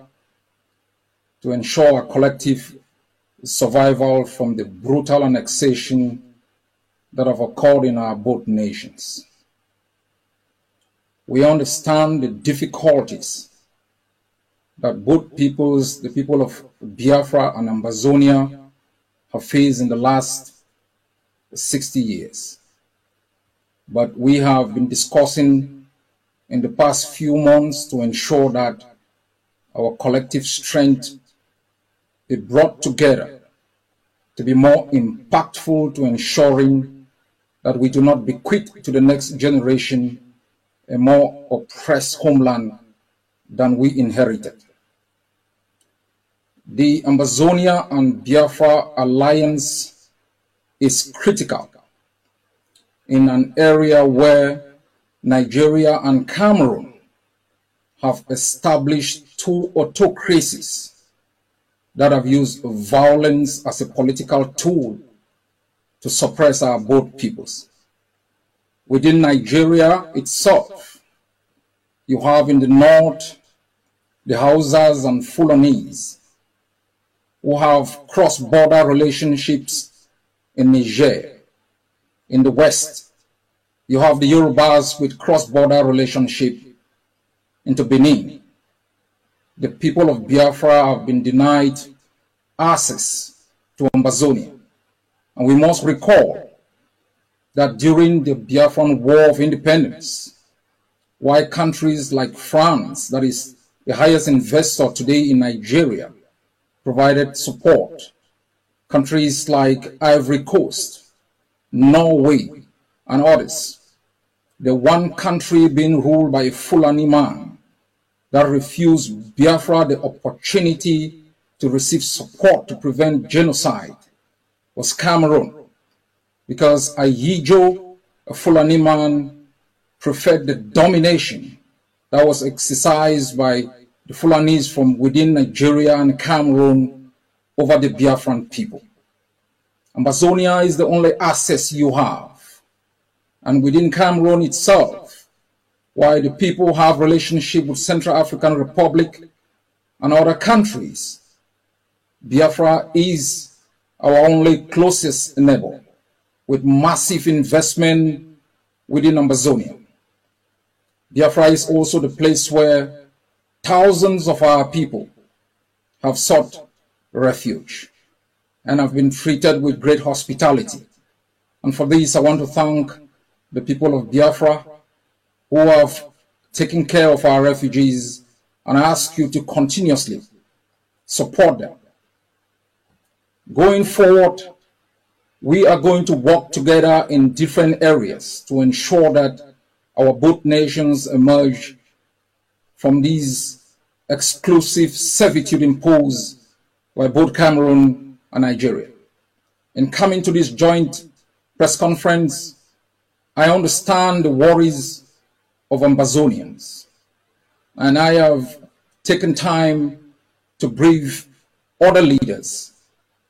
to ensure our collective survival from the brutal annexation that have occurred in our both nations. We understand the difficulties that both peoples, the people of Biafra and Ambazonia, have faced in the last 60 years. But we have been discussing in the past few months to ensure that our collective strength be brought together to be more impactful to ensuring that we do not bequeath to the next generation a more oppressed homeland than we inherited. The Ambazonia and Biafra alliance is critical in an area where Nigeria and Cameroon have established two autocracies that have used violence as a political tool to suppress our both peoples. Within Nigeria itself, you have in the north the Hausas and Fulanese who have cross-border relationships in Niger. In the west, you have the Yorubas with cross-border relationship into Benin. The people of Biafra have been denied access to Ambazonia. And we must recall that during the Biafran War of Independence, while countries like France, that is the highest investor today in Nigeria, provided support, countries like Ivory Coast, Norway, and others, the one country being ruled by a Fulani man that refused Biafra the opportunity to receive support to prevent genocide was Cameroon, because Ayijo, a Fulani man, preferred the domination that was exercised by the Fulanis from within Nigeria and Cameroon over the Biafran people. Ambazonia is the only access you have. And within Cameroon itself, while the people have relationship with Central African Republic and other countries, Biafra is our only closest neighbor with massive investment within Ambazonia. Biafra is also the place where thousands of our people have sought refuge and have been treated with great hospitality. And for this, I want to thank the people of Biafra who have taken care of our refugees, and I ask you to continuously support them. Going forward, we are going to work together in different areas to ensure that our both nations emerge from these exclusive servitude imposed by both Cameroon and Nigeria. In coming to this joint press conference, I understand the worries of Ambazonians, and I have taken time to brief other leaders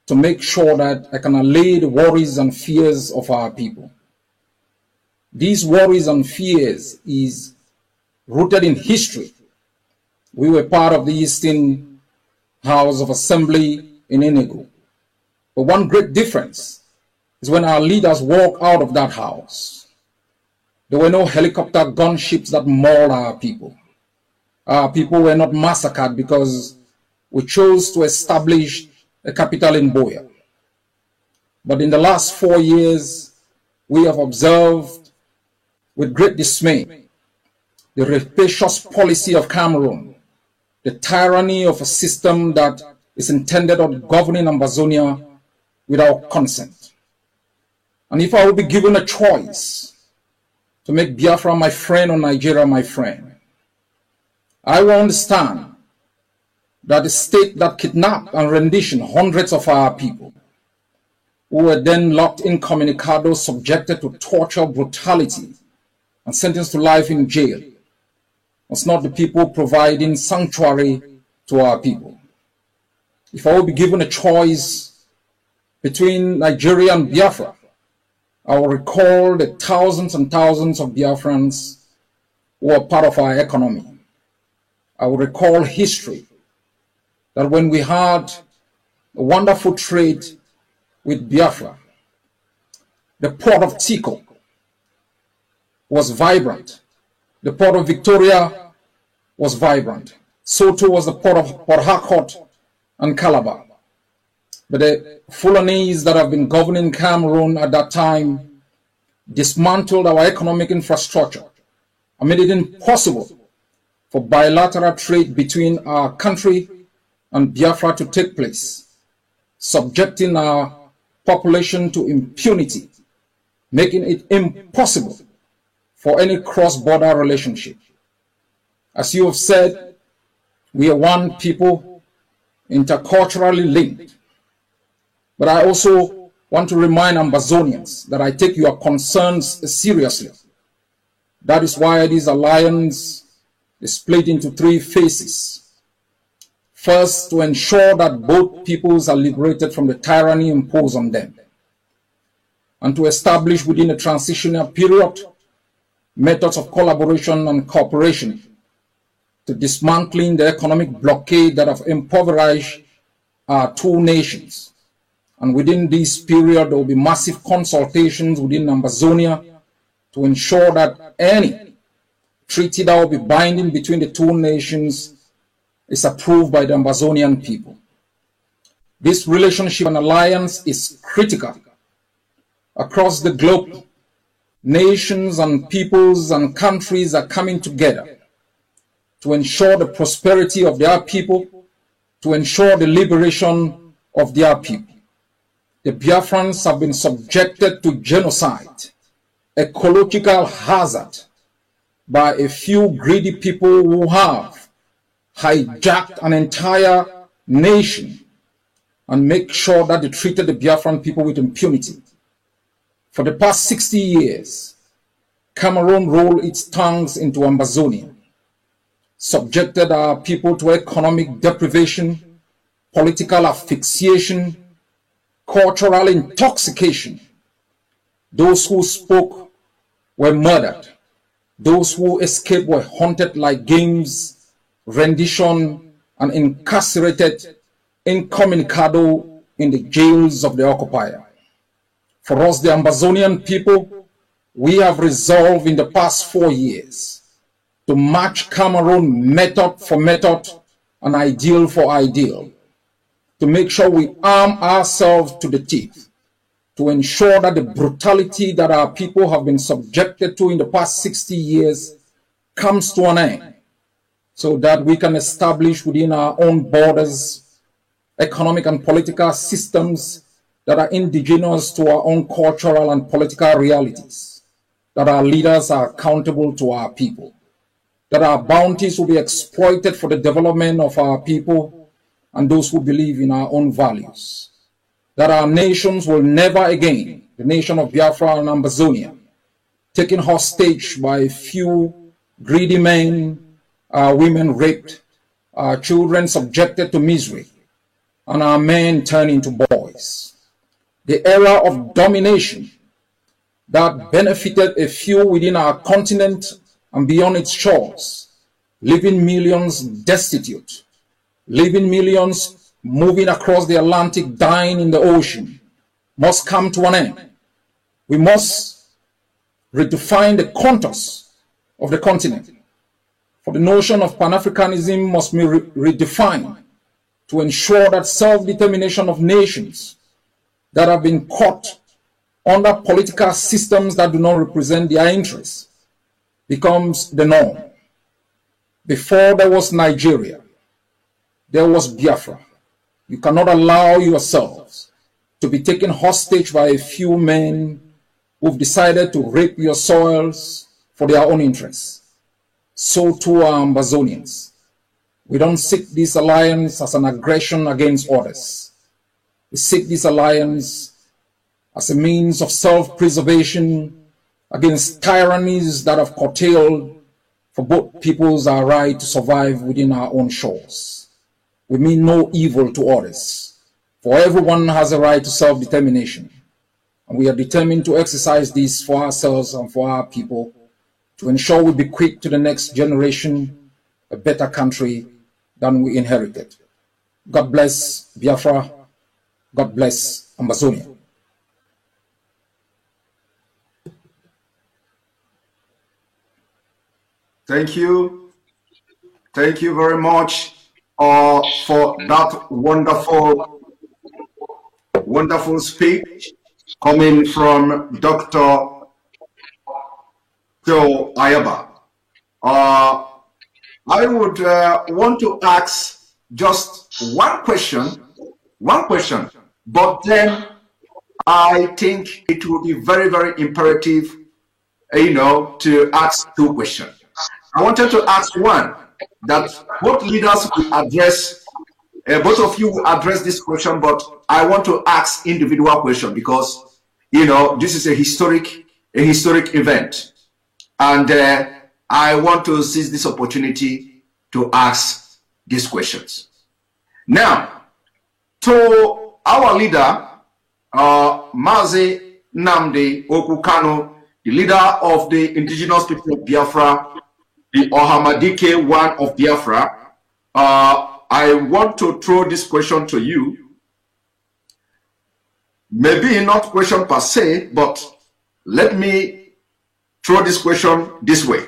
to make sure that I can allay the worries and fears of our people. These worries and fears is rooted in history. We were part of the Eastern House of Assembly in Enugu. But one great difference is when our leaders walk out of that house, there were no helicopter gunships that mauled our people. Our people were not massacred because we chose to establish a capital in Buea. But in the last 4 years, we have observed with great dismay the rapacious policy of Cameroon, the tyranny of a system that is intended on governing Ambazonia without consent. And if I will be given a choice to make Biafra my friend or Nigeria my friend, I will understand that the state that kidnapped and renditioned hundreds of our people, who were then locked incommunicado, subjected to torture, brutality, and sentenced to life in jail, was not the people providing sanctuary to our people. If I will be given a choice between Nigeria and Biafra, I will recall the thousands and thousands of Biafrans who are part of our economy. I will recall history, that when we had a wonderful trade with Biafra, the port of Tico was vibrant. The port of Victoria was vibrant. So too was the port of Port Harcourt and Calabar. But the Fulanese that have been governing Cameroon at that time dismantled our economic infrastructure and made it impossible for bilateral trade between our country and Biafra to take place, subjecting our population to impunity, making it impossible for any cross-border relationship. As you have said, we are one people, interculturally linked. But I also want to remind Ambazonians that I take your concerns seriously. That is why this alliance is split into 3 phases. First, to ensure that both peoples are liberated from the tyranny imposed on them, and to establish within a transitional period methods of collaboration and cooperation to dismantling the economic blockade that have impoverished our 2 nations. And within this period, there will be massive consultations within Ambazonia to ensure that any treaty that will be binding between the 2 nations is approved by the Ambazonian people. This relationship and alliance is critical. Across the globe, nations and peoples and countries are coming together to ensure the prosperity of their people, to ensure the liberation of their people. The Biafrans have been subjected to genocide, ecological hazard, by a few greedy people who have hijacked an entire nation and make sure that they treated the Biafran people with impunity. For the past 60 years, Cameroon rolled its tongues into Ambazonia, subjected our people to economic deprivation, political asphyxiation, cultural intoxication. Those who spoke were murdered. Those who escaped were hunted like games, rendition, and incarcerated incommunicado in the jails of the occupier. For us, the Ambazonian people, we have resolved in the past 4 years to match Cameroon method for method and ideal for ideal, to make sure we arm ourselves to the teeth, to ensure that the brutality that our people have been subjected to in the past 60 years comes to an end, so that we can establish within our own borders economic and political systems that are indigenous to our own cultural and political realities, that our leaders are accountable to our people, that our bounties will be exploited for the development of our people and those who believe in our own values, that our nations will never again, the nation of Biafra and Ambazonia, taken hostage by a few greedy men, our women raped, our children subjected to misery, and our men turned into boys. The era of domination that benefited a few within our continent and beyond its shores, leaving millions destitute, leaving millions moving across the Atlantic dying in the ocean, must come to an end. We must redefine the contours of the continent. For the notion of Pan-Africanism must be redefined to ensure that self-determination of nations that have been caught under political systems that do not represent their interests becomes the norm. Before there was Nigeria, there was Biafra. You cannot allow yourselves to be taken hostage by a few men who've decided to rape your soils for their own interests. So too are Ambazonians. We don't seek this alliance as an aggression against others. We seek this alliance as a means of self-preservation against tyrannies that have curtailed for both peoples our right to survive within our own shores. We mean no evil to others, for everyone has a right to self-determination, and we are determined to exercise this for ourselves and for our people to ensure we bequeath to the next generation a better country than we inherited. God bless Biafra. God bless Ambazonia. Thank you. Thank you very much for that wonderful speech coming from Dr. Joe Ayaba. I would want to ask just one question, but then I think it would be very, very imperative, to ask two questions. I wanted to ask one, that both leaders will address, both of you will address this question, but I want to ask individual question because, this is a historic event. And I want to seize this opportunity to ask these questions. Now, to our leader, Mazi Nnamdi Okwu Kanu, the leader of the indigenous people of Biafra, the Ohamadike one of Biafra, I want to throw this question to you. Maybe not question per se, but let me throw this question this way.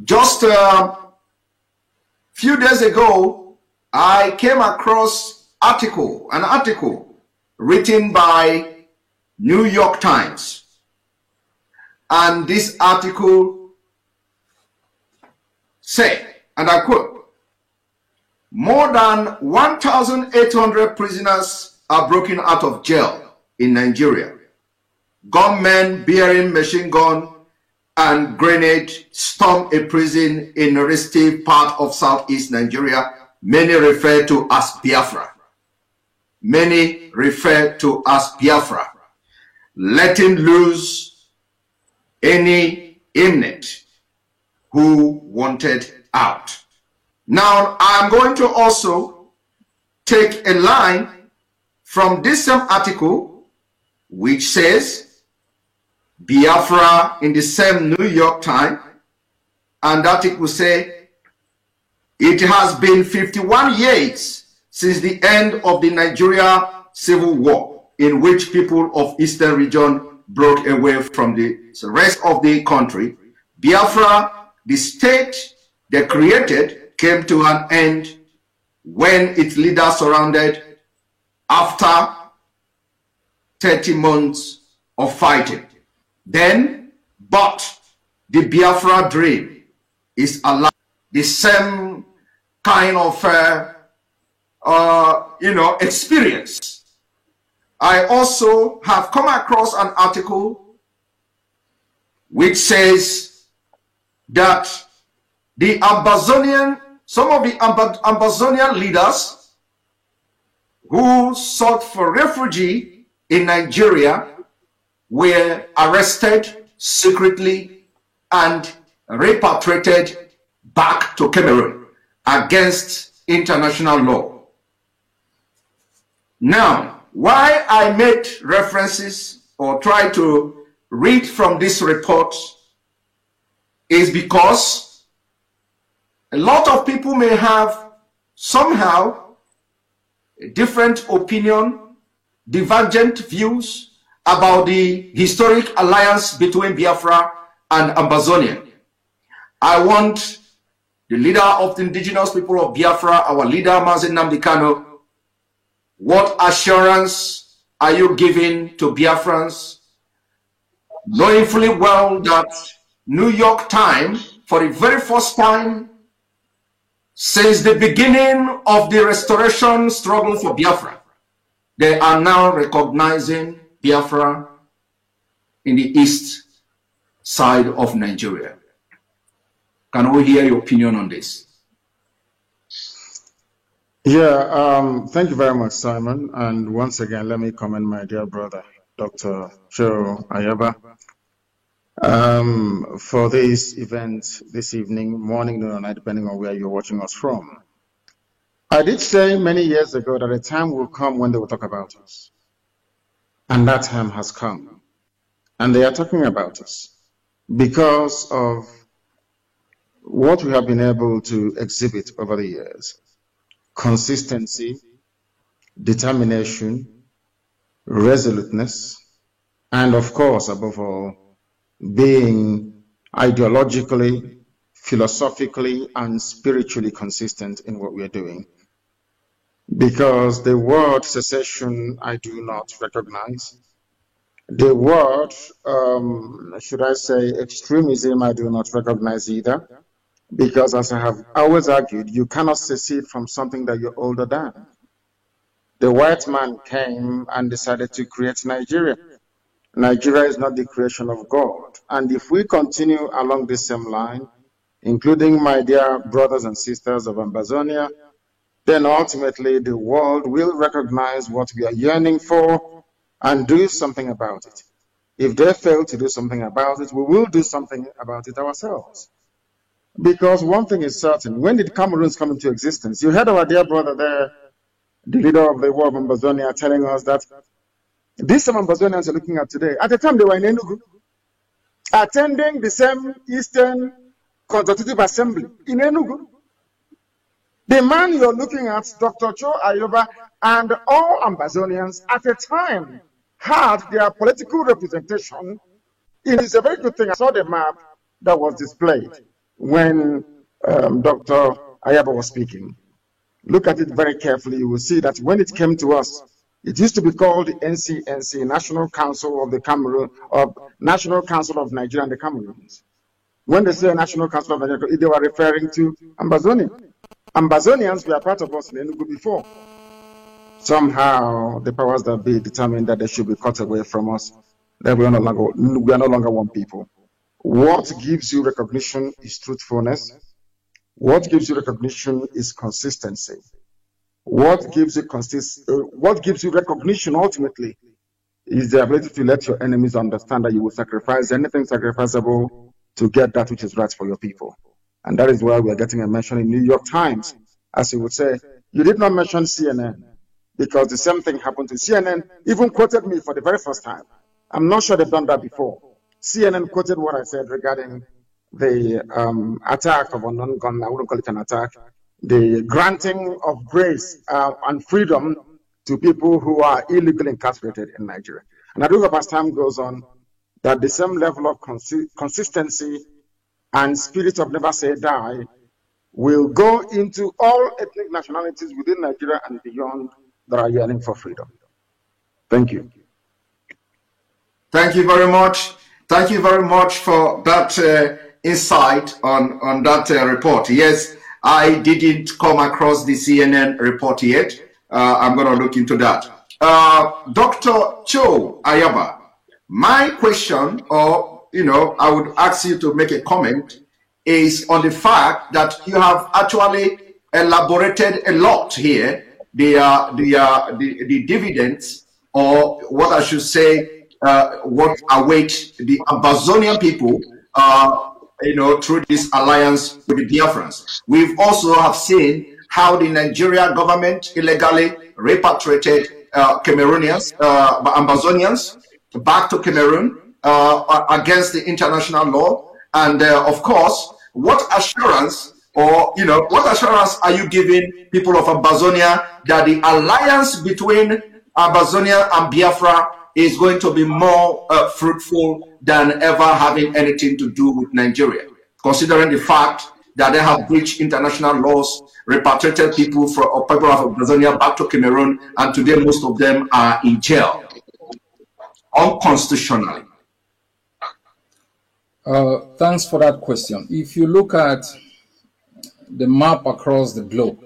Just a few days ago, I came across an article written by New York Times. And this article said, and I quote, more than 1,800 prisoners are broken out of jail in Nigeria. Gunmen bearing machine gun and grenade stormed a prison in a restive part of southeast Nigeria many refer to as Biafra. Many refer to as Biafra, letting loose any inmate who wanted out. Now, I'm going to also take a line from this same article, which says Biafra in the same New York Times, and that it will say, it has been 51 years since the end of the Nigeria Civil War, in which people of Eastern region broke away from the rest of the country. Biafra, the state they created, came to an end when its leader surrendered after 30 months of fighting. Then, but the Biafra dream is alive. The same kind of experience. I also have come across an article which says that the Ambazonian, some of the Ambazonian leaders who sought for refuge in Nigeria were arrested secretly and repatriated back to Cameroon against international law. Now, why I made references or try to read from this report is because a lot of people may have somehow a different opinion, divergent views about the historic alliance between Biafra and Ambazonia. I want the leader of the indigenous people of Biafra, our leader Mazi Nnamdi Kanu, what assurance are you giving to Biafrans, knowing fully well that New York Times, for the very first time since the beginning of the restoration struggle for Biafra, they are now recognizing Biafra in the east side of Nigeria. Can we hear your opinion on this? Yeah, thank you very much, Simon. And once again, let me commend my dear brother, Dr. Joe Ayaba, for this event this evening, morning, noon, or night, depending on where you're watching us from. I did say many years ago that a time will come when they will talk about us. And that time has come. And they are talking about us because of what we have been able to exhibit over the years. Consistency, determination, resoluteness, and of course, above all, being ideologically, philosophically, and spiritually consistent in what we are doing. Because the word secession, I do not recognize. The word, should I say, extremism, I do not recognize either. Because as I have always argued, you cannot secede from something that you're older than. The white man came and decided to create Nigeria. Nigeria is not the creation of God. And if we continue along this same line, including my dear brothers and sisters of Ambazonia, then ultimately the world will recognize what we are yearning for and do something about it. If they fail to do something about it, we will do something about it ourselves. Because one thing is certain, when did Cameroons come into existence? You heard our dear brother there, the leader of the war of Ambazonia, telling us that these some Ambazonians are looking at today. At the time they were in Enugu, attending the same Eastern Consultative Assembly in Enugu. The man you're looking at, Dr. Joe Ayaba, and all Ambazonians at a time had their political representation. It is a very good thing. I saw the map that was displayed when Dr. Ayaba was speaking. Look at it very carefully. You will see that when it came to us, it used to be called the NCNC, National Council of the Cameroon, or National Council of Nigeria and the Cameroons. When they say National Council of Nigeria, they were referring to Ambazonia. Ambazonians were part of us in Enugu before. Somehow, the powers that be determined that they should be cut away from us, that we are no longer one people. What gives you recognition is truthfulness, What gives you recognition is consistency. What gives you recognition ultimately is the ability to let your enemies understand that you will sacrifice anything sacrificable to get that which is right for your people. And that is why we are getting a mention in New York Times. As you would say, you did not mention CNN, because the same thing happened to CNN, even quoted me for the very first time. I'm not sure they've done that before. CNN quoted what I said regarding the attack of a non-gun, I wouldn't call it an attack, the granting of grace and freedom to people who are illegally incarcerated in Nigeria. And I do hope as time goes on that the same level of consistency and spirit of never say die will go into all ethnic nationalities within Nigeria and beyond that are yearning for freedom. Thank you. Thank you very much. Thank you very much for that insight on that report. Yes, I didn't come across the CNN report yet. I'm going to look into that. Dr. Cho Ayaba, my question, or, I would ask you to make a comment, is on the fact that you have actually elaborated a lot here, the dividends, or what I should say, what await the Ambazonian people, through this alliance with the Biafrans. We've also have seen how the Nigeria government illegally repatriated Cameroonians, Ambazonians, back to Cameroon against the international law. And of course, what assurance are you giving people of Ambazonia that the alliance between Ambazonia and Biafra is going to be more fruitful than ever having anything to do with Nigeria, considering the fact that they have breached international laws, repatriated people of Ambazonia back to Cameroon, and today most of them are in jail unconstitutionally? Thanks for that question. If you look at the map across the globe,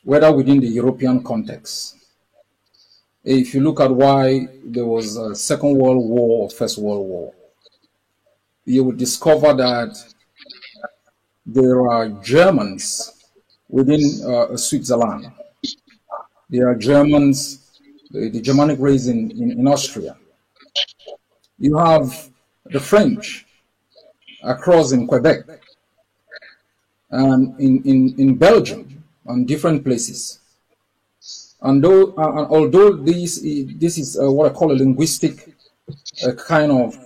whether within the European context, if you look at why there was a Second World War or First World War, you will discover that there are Germans within Switzerland. There are Germans, the Germanic race in Austria. You have the French across in Quebec and in Belgium and different places. And although this is what I call a linguistic kind of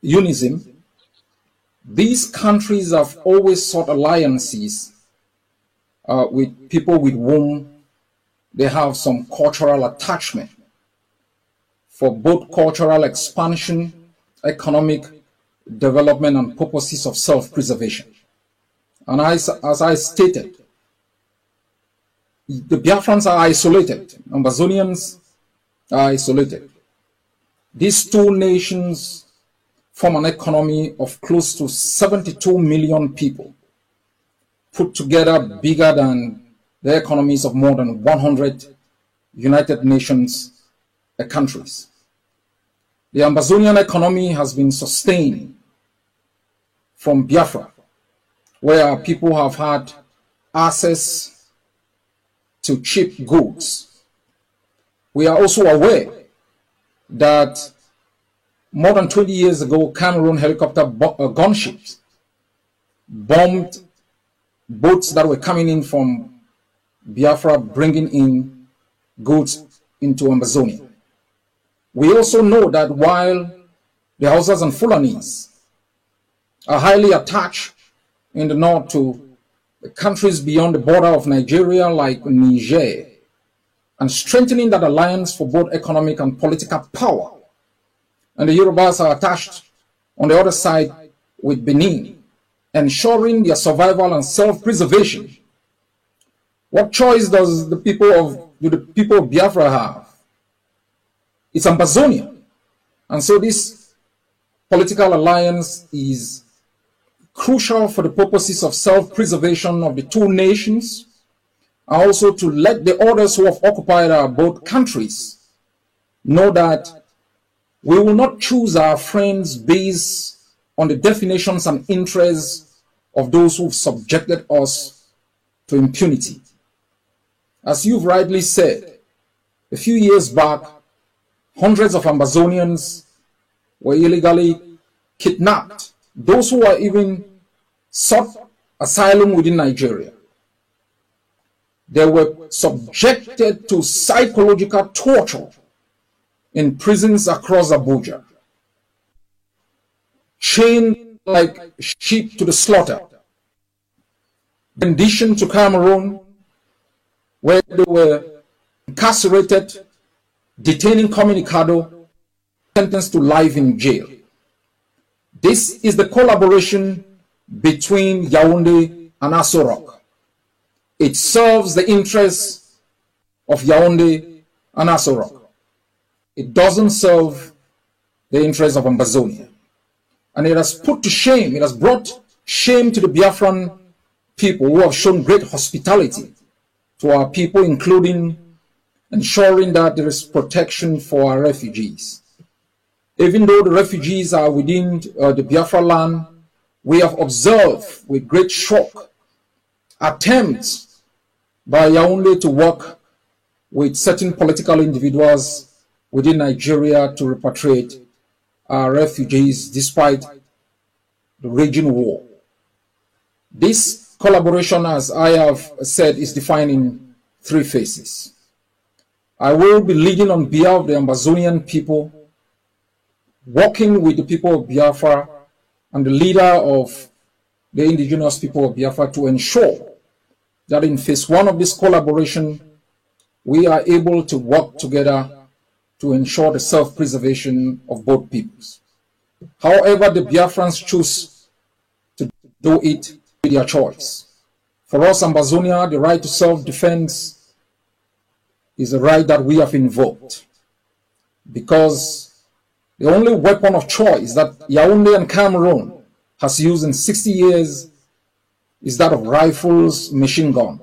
unism, these countries have always sought alliances with people with whom they have some cultural attachment for both cultural expansion, economic development, and purposes of self-preservation. And as I stated, the Biafrans are isolated, Ambazonians are isolated. These two nations form an economy of close to 72 million people, put together bigger than the economies of more than 100 United Nations countries. The Ambazonian economy has been sustained from Biafra, where people have had access to cheap goods. We are also aware that more than 20 years ago, Cameroon helicopter gunships bombed boats that were coming in from Biafra, bringing in goods into Ambazonia. We also know that while the Hausas and Fulanis are highly attached in the north to countries beyond the border of Nigeria like Niger, and strengthening that alliance for both economic and political power. And the Yorubas are attached on the other side with Benin, ensuring their survival and self-preservation. What choice do the people of Biafra have? It's Ambazonia. And so this political alliance is crucial for the purposes of self-preservation of the two nations, and also to let the others who have occupied our both countries know that we will not choose our friends based on the definitions and interests of those who've subjected us to impunity. As you've rightly said, a few years back, hundreds of Ambazonians were illegally kidnapped. Those who were even sought asylum within Nigeria. They were subjected to psychological torture in prisons across Abuja, chained like sheep to the slaughter. In addition to Cameroon, where they were incarcerated, detaining Communicado, sentenced to life in jail. This is the collaboration between Yaoundé and Aso Rock. It serves the interests of Yaoundé and Aso Rock. It doesn't serve the interests of Ambazonia. And it has put to shame, it has brought shame to the Biafran people who have shown great hospitality to our people, including ensuring that there is protection for our refugees. Even though the refugees are within the Biafra land, we have observed with great shock attempts by Yaoundé to work with certain political individuals within Nigeria to repatriate our refugees despite the raging war. This collaboration, as I have said, is defined in three phases. I will be leading on behalf of the Ambazonian people, working with the people of Biafra and the leader of the indigenous people of Biafra to ensure that in phase one of this collaboration, we are able to work together to ensure the self-preservation of both peoples. However, the Biafrans choose to do it with their choice. For us, Ambazonia, the right to self-defense is a right that we have invoked, because the only weapon of choice that Yaoundé and Cameroon has used in 60 years is that of rifles, machine gun.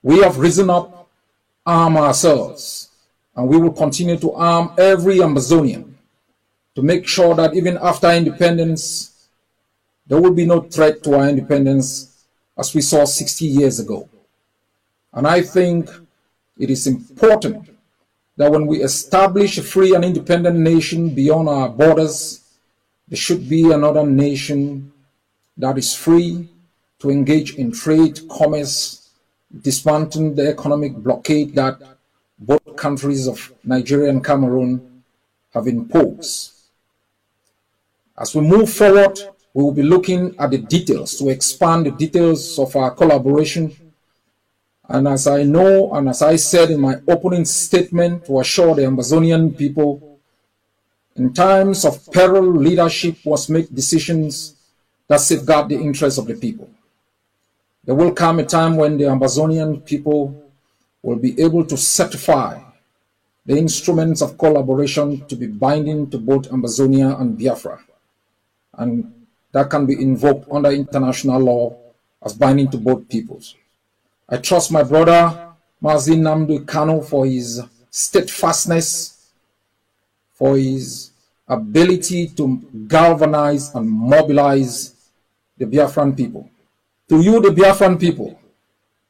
We have risen up, armed ourselves, and we will continue to arm every Ambazonian to make sure that even after independence, there will be no threat to our independence as we saw 60 years ago. And I think it is important that when we establish a free and independent nation beyond our borders, there should be another nation that is free to engage in trade, commerce, dismantling the economic blockade that both countries of Nigeria and Cameroon have imposed. As we move forward, we will be looking at the details to expand the details of our collaboration. And as I know, and as I said in my opening statement, to assure the Ambazonian people, in times of peril, leadership must make decisions that safeguard the interests of the people. There will come a time when the Ambazonian people will be able to certify the instruments of collaboration to be binding to both Ambazonia and Biafra. And that can be invoked under international law as binding to both peoples. I trust my brother Mazi Nnamdi Kanu for his steadfastness, for his ability to galvanize and mobilize the Biafran people. To you, the Biafran people,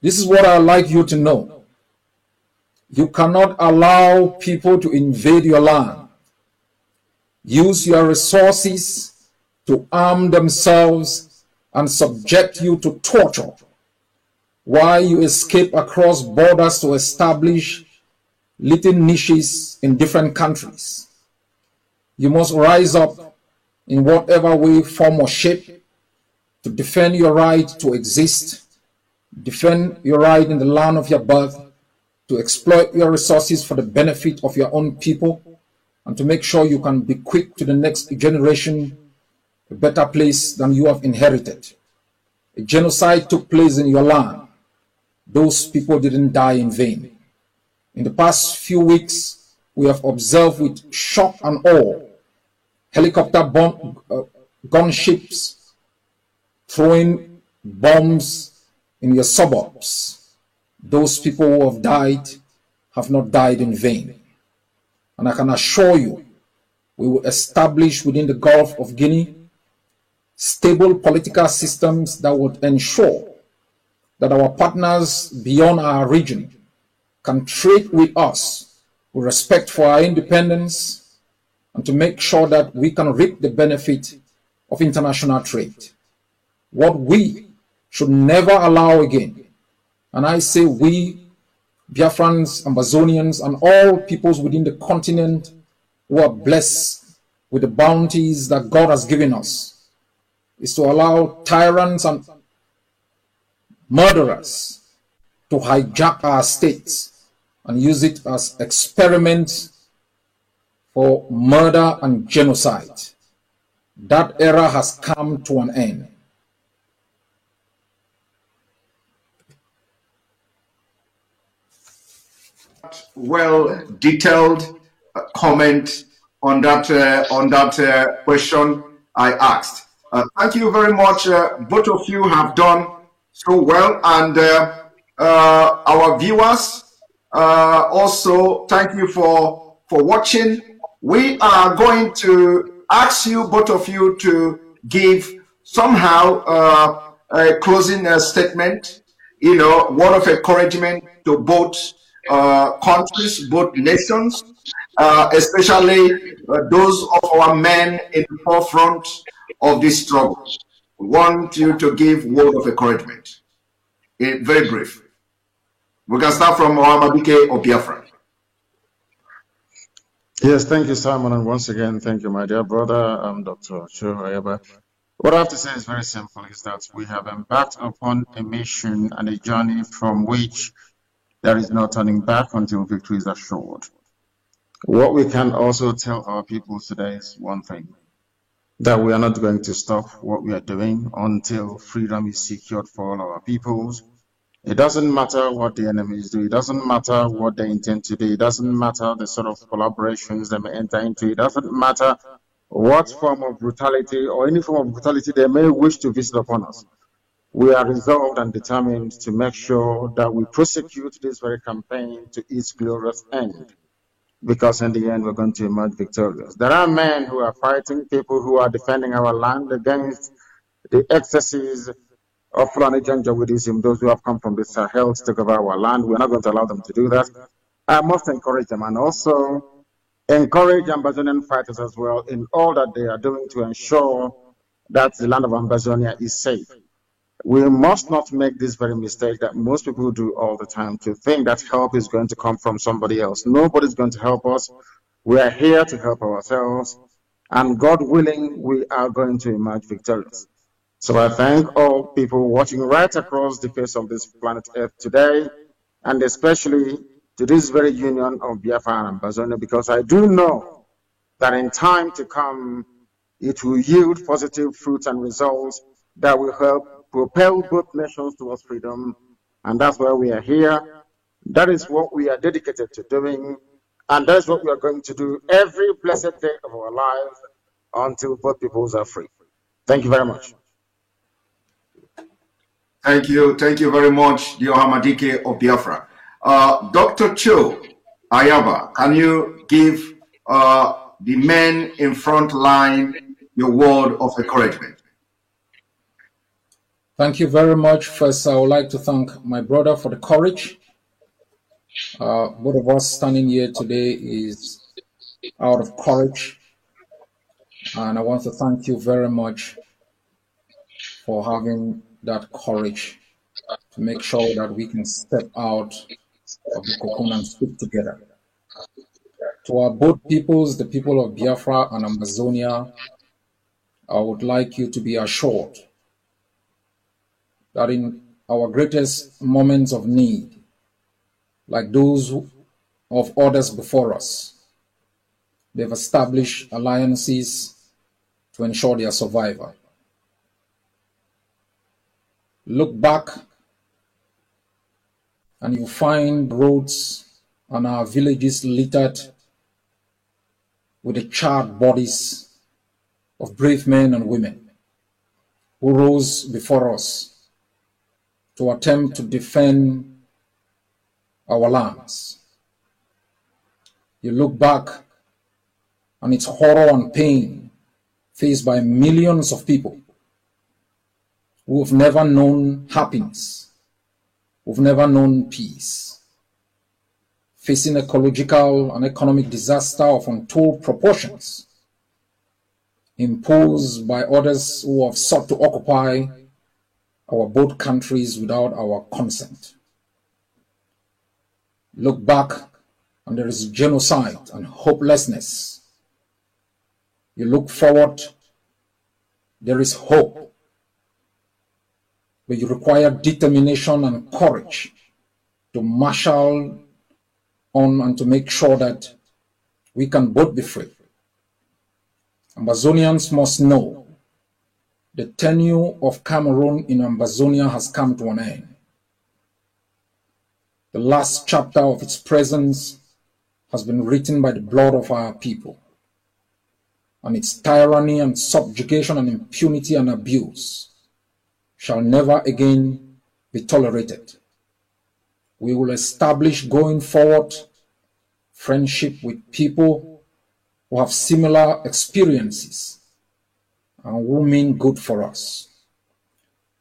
this is what I'd like you to know. You cannot allow people to invade your land, use your resources to arm themselves and subject you to torture, while you escape across borders to establish little niches in different countries. You must rise up in whatever way, form, or shape to defend your right to exist, defend your right in the land of your birth, to exploit your resources for the benefit of your own people, and to make sure you can bequeath to the next generation a better place than you have inherited. A genocide took place in your land. Those people didn't die in vain. In the past few weeks, we have observed with shock and awe helicopter gunships throwing bombs in your suburbs. Those people who have died have not died in vain. And I can assure you, we will establish within the Gulf of Guinea stable political systems that would ensure that our partners beyond our region can trade with us with respect for our independence and to make sure that we can reap the benefit of international trade. What we should never allow again, and I say we, Biafrans, Ambazonians, and all peoples within the continent who are blessed with the bounties that God has given us, is to allow tyrants and murderers to hijack our states and use it as experiments for murder and genocide. That era has come to an end. Well detailed comment on that question I asked. Thank you very much. Both of you have done so well, and our viewers also thank you for watching. We are going to ask you, both of you, to give somehow a closing statement, word of encouragement to both countries, both nations, especially those of our men in the forefront of this struggle. We want you to give word of encouragement. Very brief. We can start from Mohamadike of Biafra. Yes, thank you, Simon, and once again, thank you, my dear brother, Dr. Cho Ayaba. What I have to say is very simple, is that we have embarked upon a mission and a journey from which there is no turning back until victory is assured. What we can also tell our people today is one thing, that we are not going to stop what we are doing until freedom is secured for all our peoples. It doesn't matter what the enemies do. It doesn't matter what they intend to do. It doesn't matter the sort of collaborations they may enter into. It doesn't matter what form of brutality or any form of brutality they may wish to visit upon us. We are resolved and determined to make sure that we prosecute this very campaign to its glorious end, because in the end we're going to emerge victorious. There are men who are fighting, people who are defending our land against the excesses of Fulani Janjaweedism, those who have come from the Sahel to take over our land. We're not going to allow them to do that. I must encourage them, and also encourage Ambazonian fighters as well in all that they are doing to ensure that the land of Ambazonia is safe. We must not make this very mistake that most people do all the time, to think that help is going to come from somebody else. Nobody's going to help us. We are here to help ourselves, and God willing, we are going to emerge victorious. So I thank all people watching right across the face of this planet Earth today, and especially to this very union of Biafra and Ambazonia, because I do know that in time to come, it will yield positive fruits and results that will help propel both nations towards freedom. And that's why we are here. That is what we are dedicated to doing. And that's what we are going to do every blessed day of our lives until both peoples are free. Thank you very much. Thank you very much, dear Hamadike of Biafra. Dr. Cho Ayaba, can you give the men in front line your word of encouragement? Thank you very much. First, I would like to thank my brother for the courage. Both of us standing here today is out of courage. And I want to thank you very much for having that courage to make sure that we can step out of the cocoon and stick together. To our both peoples, the people of Biafra and Amazonia, I would like you to be assured that in our greatest moments of need, like those of others before us, they've established alliances to ensure their survival. Look back and you find roads and our villages littered with the charred bodies of brave men and women who rose before us to attempt to defend our lands. You look back and it's horror and pain faced by millions of people who have never known happiness, who've never known peace, facing ecological and economic disaster of untold proportions, imposed by others who have sought to occupy our both countries without our consent. Look back and there is genocide and hopelessness. You look forward, there is hope. But you require determination and courage to marshal on and to make sure that we can both be free. Ambazonians must know the tenure of Cameroon in Ambazonia has come to an end. The last chapter of its presence has been written by the blood of our people, and its tyranny and subjugation and impunity and abuse shall never again be tolerated. We will establish going forward friendship with people who have similar experiences and who mean good for us.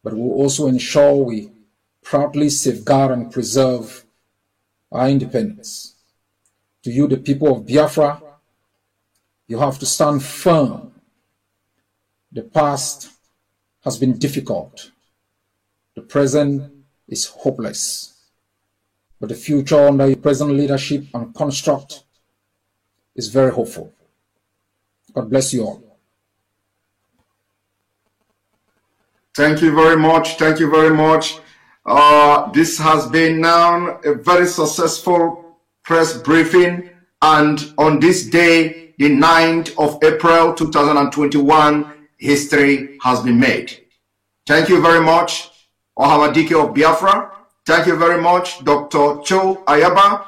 But we'll also ensure we proudly safeguard and preserve our independence. To you, the people of Biafra, you have to stand firm. The past has been difficult. The present is hopeless. But the future under your present leadership and construct is very hopeful. God bless you all. Thank you very much. Thank you very much. This has been now a very successful press briefing. And on this day, the 9th of April 2021, history has been made. Thank you very much, Ohamadike of Biafra. Thank you very much, Dr. Cho Ayaba,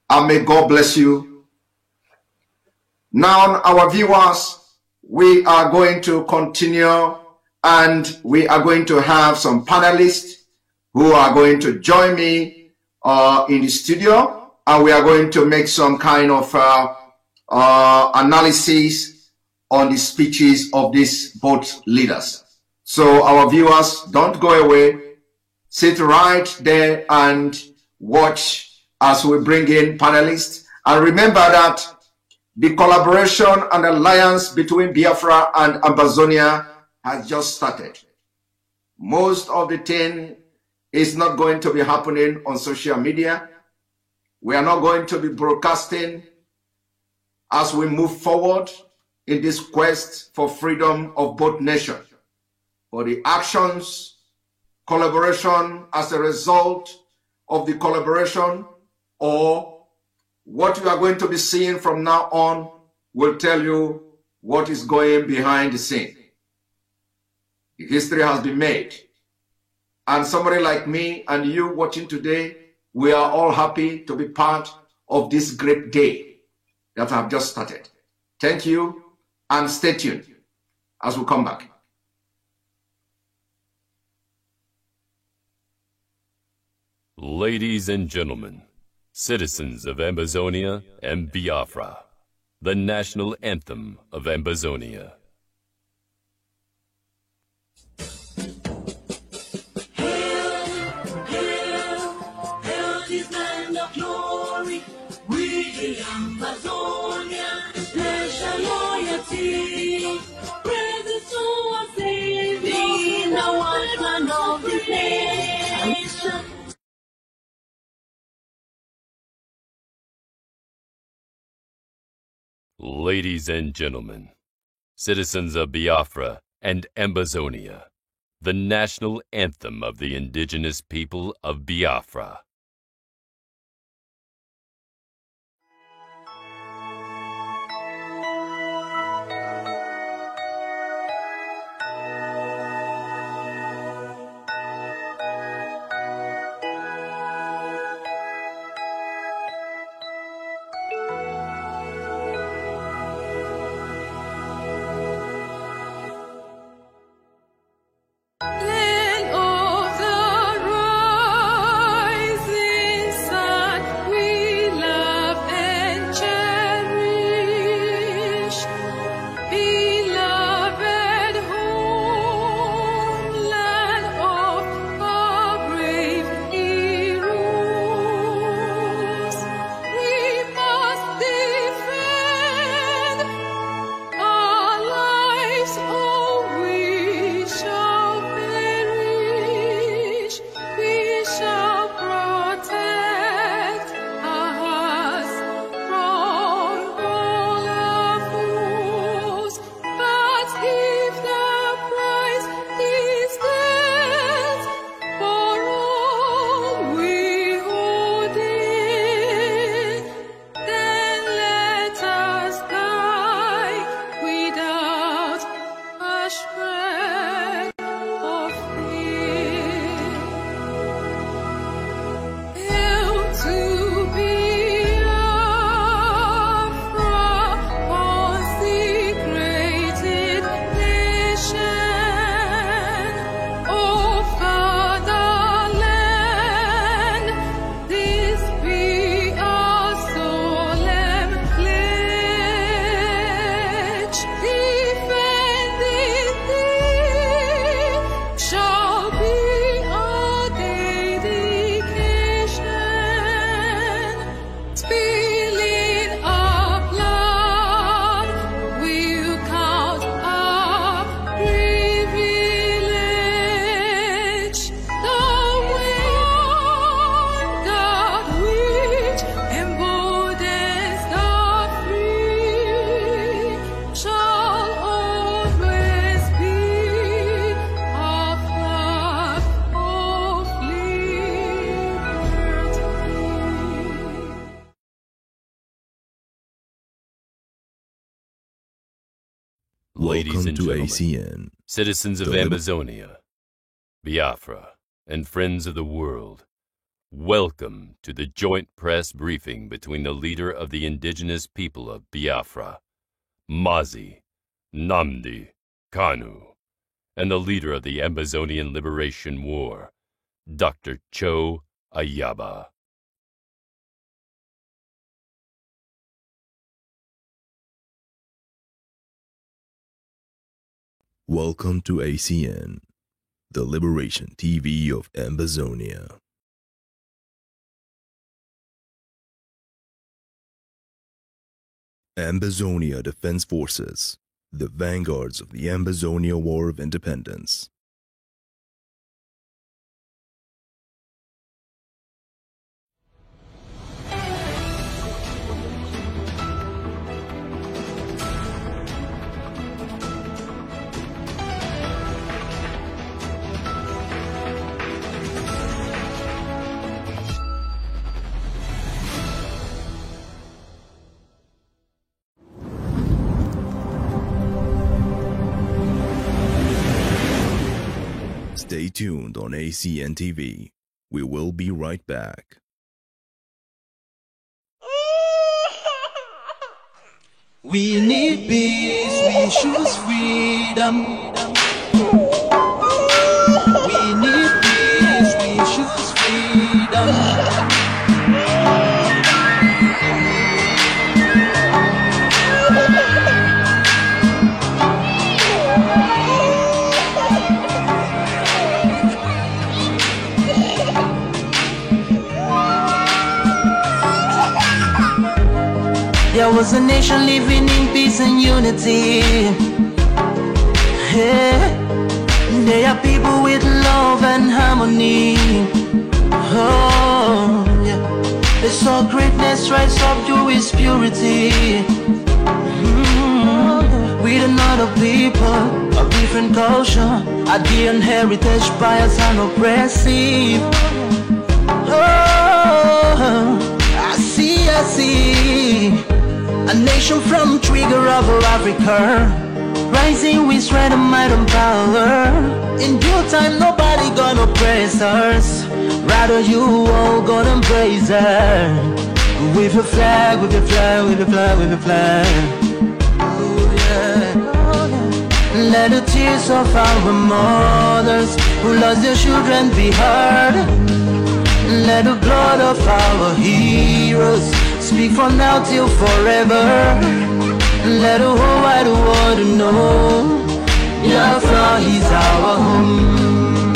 and may God bless you. Now, our viewers, we are going to continue, and we are going to have some panelists who are going to join me in the studio, and we are going to make some kind of analysis on the speeches of these both leaders. So our viewers, don't go away. Sit right there and watch as we bring in panelists. And remember that the collaboration and alliance between Biafra and Ambazonia has just started. Most of the thing is not going to be happening on social media. We are not going to be broadcasting as we move forward in this quest for freedom of both nations. For the actions, collaboration as a result of the collaboration, or what you are going to be seeing from now on will tell you what is going behind the scene. The history has been made. And somebody like me and you watching today, we are all happy to be part of this great day that have just started. Thank you, and stay tuned as we come back. Ladies and gentlemen, citizens of Ambazonia and Biafra, the national anthem of Ambazonia. Hail this land of glory, we the Ambazonia, pledge our loyalty, presence to our Savior, being the watchman of the nation. Ladies and gentlemen, citizens of Biafra and Ambazonia, the national anthem of the indigenous people of Biafra. Land of the rising. Ladies Welcome and to gentlemen, ACN. citizens of Ambazonia, Biafra, and friends of the world, welcome to the joint press briefing between the leader of the indigenous people of Biafra, Mazi Nnamdi Kanu, and the leader of the Ambazonian Liberation War, Dr. Cho Ayaba. Welcome to ACN, the Liberation TV of Ambazonia. Ambazonia Defense Forces, the vanguards of the Ambazonia War of Independence. Stay tuned on ACN TV. We will be right back. We need peace, we choose freedom. We need peace, we choose freedom. There was a nation living in peace and unity. Yeah. They are people with love and harmony. Oh, yeah. They saw greatness rise up to its purity. With another people of different culture, ideal heritage, bias and oppressive. Oh, I see. A nation from trigger of Africa, rising with strength and might and power. In due time, nobody gonna praise us. Rather, you all gonna embrace her. With your flag, with your flag, with your flag, with your flag. Oh, yeah. Let the tears of our mothers who lost their children be heard. Let the blood of our heroes speak from now till forever. Let the whole wide world know Biafra is our home.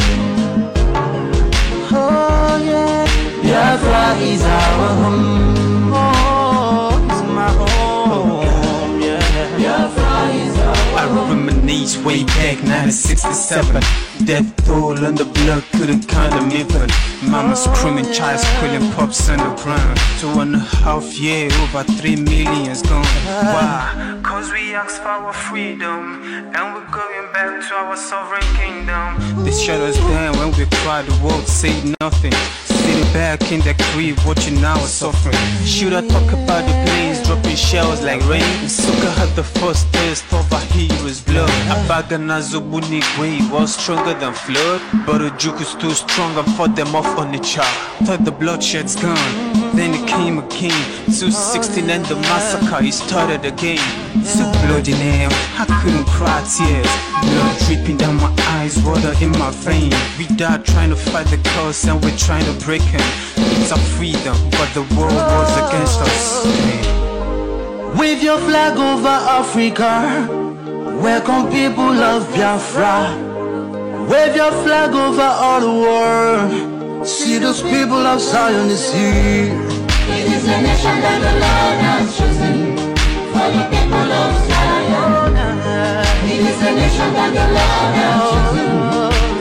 Oh yeah, Biafra is our home. Oh, it's my home. Yeah, Biafra is our home. I reminisce way back 1967. Death toll and the blood couldn't count them even. Mama screaming, child squealing, pops on the ground. 2.5 years, over 3 million's gone. Why? Cause we asked for our freedom, and we're going back to our sovereign kingdom. They shut us down when we cried, the world said nothing. Sitting back in the crib, watching our suffering. Should I talk about the planes dropping shells like rain? Suka had the first taste of a hero's blood. Abagana Zobuni wave was stronger than flood, but the juke is too strong and fought them off on the chart. Thought the bloodshed's gone, then it came again. 216 and the massacre, it started again. So bloody now, I couldn't cry tears. Blood dripping down my eyes, water in my vein. We died trying to fight the cause and we're trying to break him. It's our freedom, but the world was against us. Wave your flag over Africa. Welcome people of Biafra. Wave your flag over all the world. See those people of Zion is here. It is a nation that the Lord has chosen for the people of Zion. It is a nation that the Lord has chosen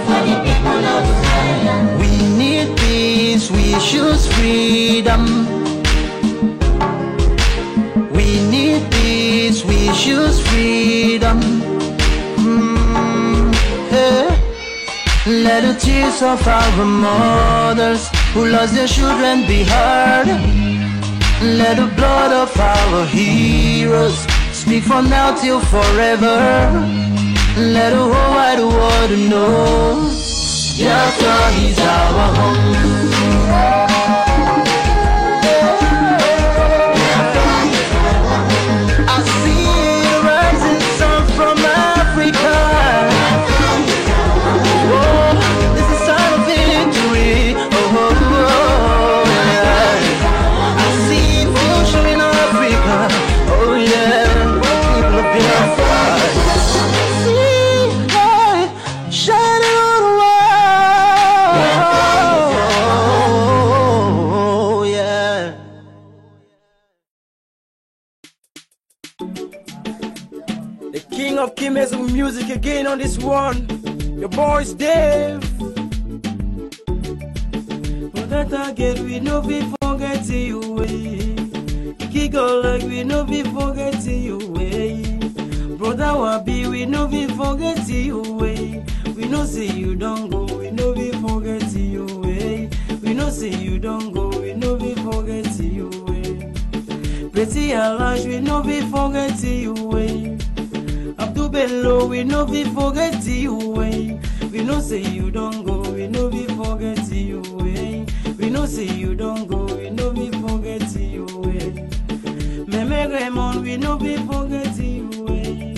for the people of Zion. We need peace, we choose freedom. We need peace, we choose freedom. Hey. Let the tears of our mothers who lost their children be heard. Let the blood of our heroes speak from now till forever. Let the whole wide world know Biafra is our home. I see the rising sun from Africa. Oh, this is a sign of victory. Oh, yeah. I see future in Africa. Oh, yeah. People of Biafra. See light shining on the world. Oh, yeah. The king of Kimezu music again on this one. Your boy's Dave. For that target we no be forget you way. Giggle like we no be forget you way. Brother Wabi we no be forget you way. We no say you don't go, we no be forget you way. We no say you don't go, we no be forget you way. Pretty Alash we no be forget you way. Abdul Bello, we no be forget you way. We no say you don't go, we no be forget you way. We no say you don't go, we no be forget you way. Meme Raymond, we no be forget you way.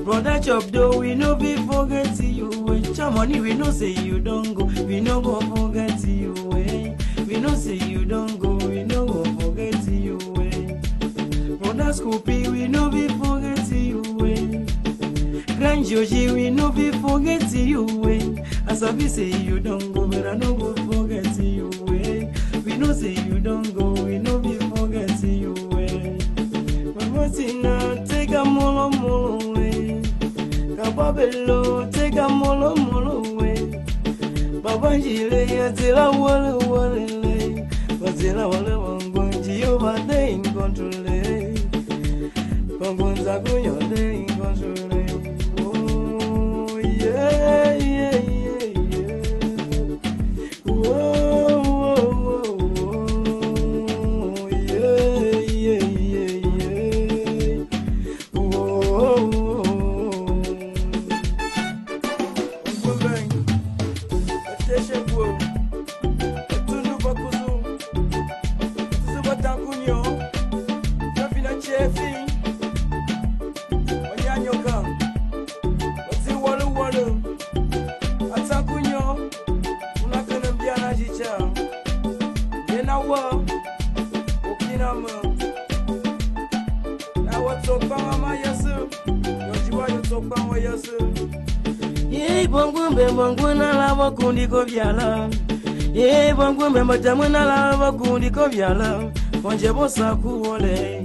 Brother Chop Do, we no be forget you way. Chamoni, we no say you don't go, we no go forget you way. We no say you don't go, we no go forget you way. Brother Scoopy, we no be forget you way. Grand Joji, we no be forget you way. As I be say you don't go, but I no go forget you way. We no say you don't go, we no be forget you way. But what's in now, take a molo molo way. Kababelo, take a molo molo way. Babanjile, yatila wale wale lay. Batila wale wangonji, over there in control. Kongonza kunyo there in control. Oh, yeah, yeah, yeah, yeah. Whoa, whoa, whoa, whoa. Yeah, yeah, yeah, yeah. Whoa, whoa. Bang. Attention, whoa. Tunu bakuzu. Tuzu batankunyo. Yafina chefi. Wanyanyoka. Wati walu walu. Atakunyo. Unakana mbiana jicha. Yena wa. Okinama. Na watokpa mama yasu. Yojiwa yotokpa wa yasu. Ye bongumbe bonguna la wakundi ko byala. Ye bongumbe matamuna la wakundi ko byala. Bonje bo sakuole.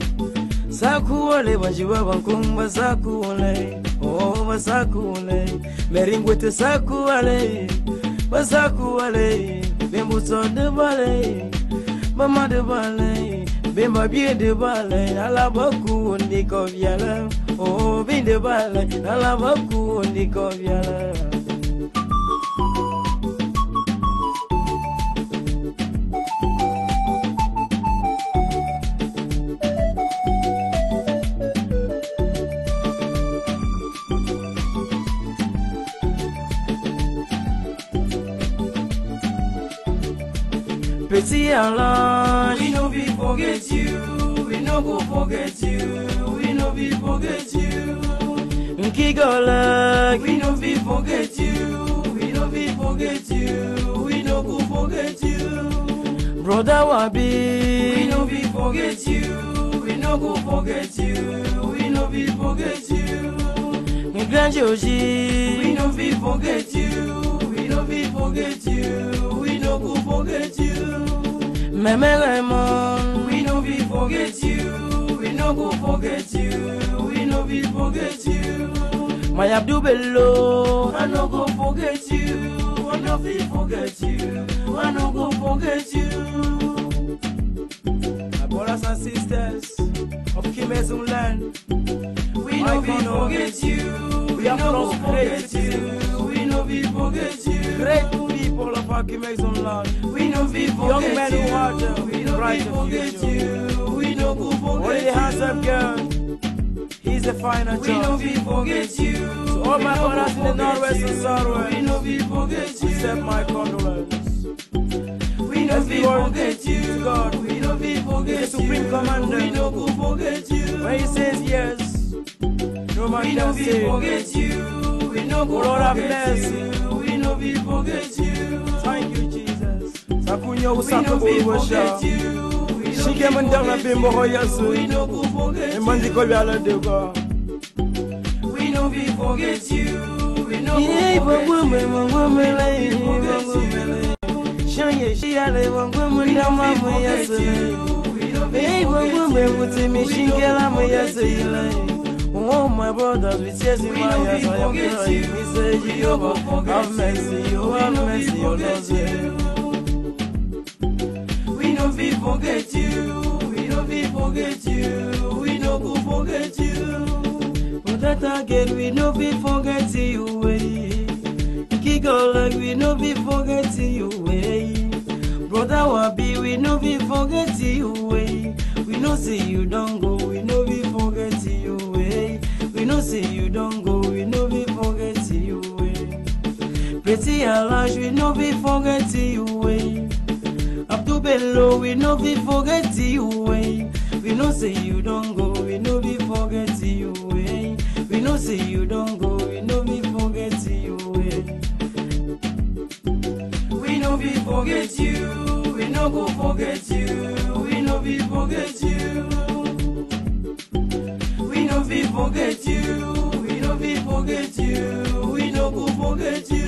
Sakuole banjiwa bankumba sakuole. Oh basakuole. Meringwete sakuole. Basakuole. Bembuso de bale. Mama de bale. Bemba bien de bale. Ala wakundi ko byala. Oh, bin de bale, ala wakundi ko byala. Petit Alain, we no be forget you, we no go forget you, we no be forget you. Kigola, we no be forget you, we no be forget you, we no go forget you. Brother Wabi, we no be forget you, we no go forget you, we no be forget you. Grand Joji, we no be forget you, we no be forget you, we no go forget you. Meme Raymond, we no be forget you, we no go forget you, we no be forget you. My Abdul Bello, I no go forget you, I no be forget you, I no go forget you. My brothers and sisters of Kimezu land, we no be forget you, we no go forget you, we no be forget you. Great people of our Kimezu land, we no be forget you. Young men who are there, brighter future. Only the handsome girl, he's the final choice. So all my brothers in the Northwest and Southwest, accept my condolence. Let's be forget you, God. The Supreme Commander, when he says yes, no man can say. Oh Lord have mercy. Thank you, Jesus. Sakunyo usakabo washa. Shike mandala bimbo hoyasu. Emandi kobyala dego. We know we forget you. We know we forget you. Shanye shiale wangu ndama muyase. Hey wangu mutimi shingela muyase. Oh my brothers, we tears in my eyes, I am crying. We say Jehovah, have mercy, you have mercy, your Lord. We know we forget you, we know we forget you, we know we forget you. But that again, we know we forget you, way. Giggle like we know we forget you, way. Brother Wabi, we know we forget you, way. We know say you don't go, we know we forget you, way. We know say you don't go, we know we forget you, way. Pretty Alash, we know we forget you, way. Abdul Bello, we know we forget you, way. We know say you don't go, we know we forget you, way. We know say you don't go, we know we forget you, way. We know we forget you, we know go forget you, we know we forget you. We know we forget you, we know we forget you, we know go forget you.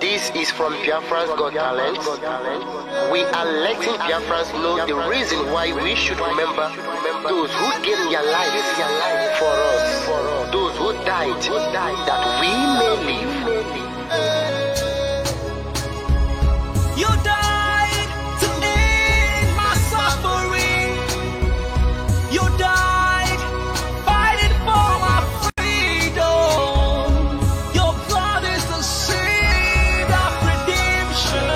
This is from Biafra's Got Talent. We are letting Biafrans know the reason why we should remember those who gave their life for us, those who died, that we may live. You died to end my suffering. You died fighting for my freedom. Your blood is the seed of redemption.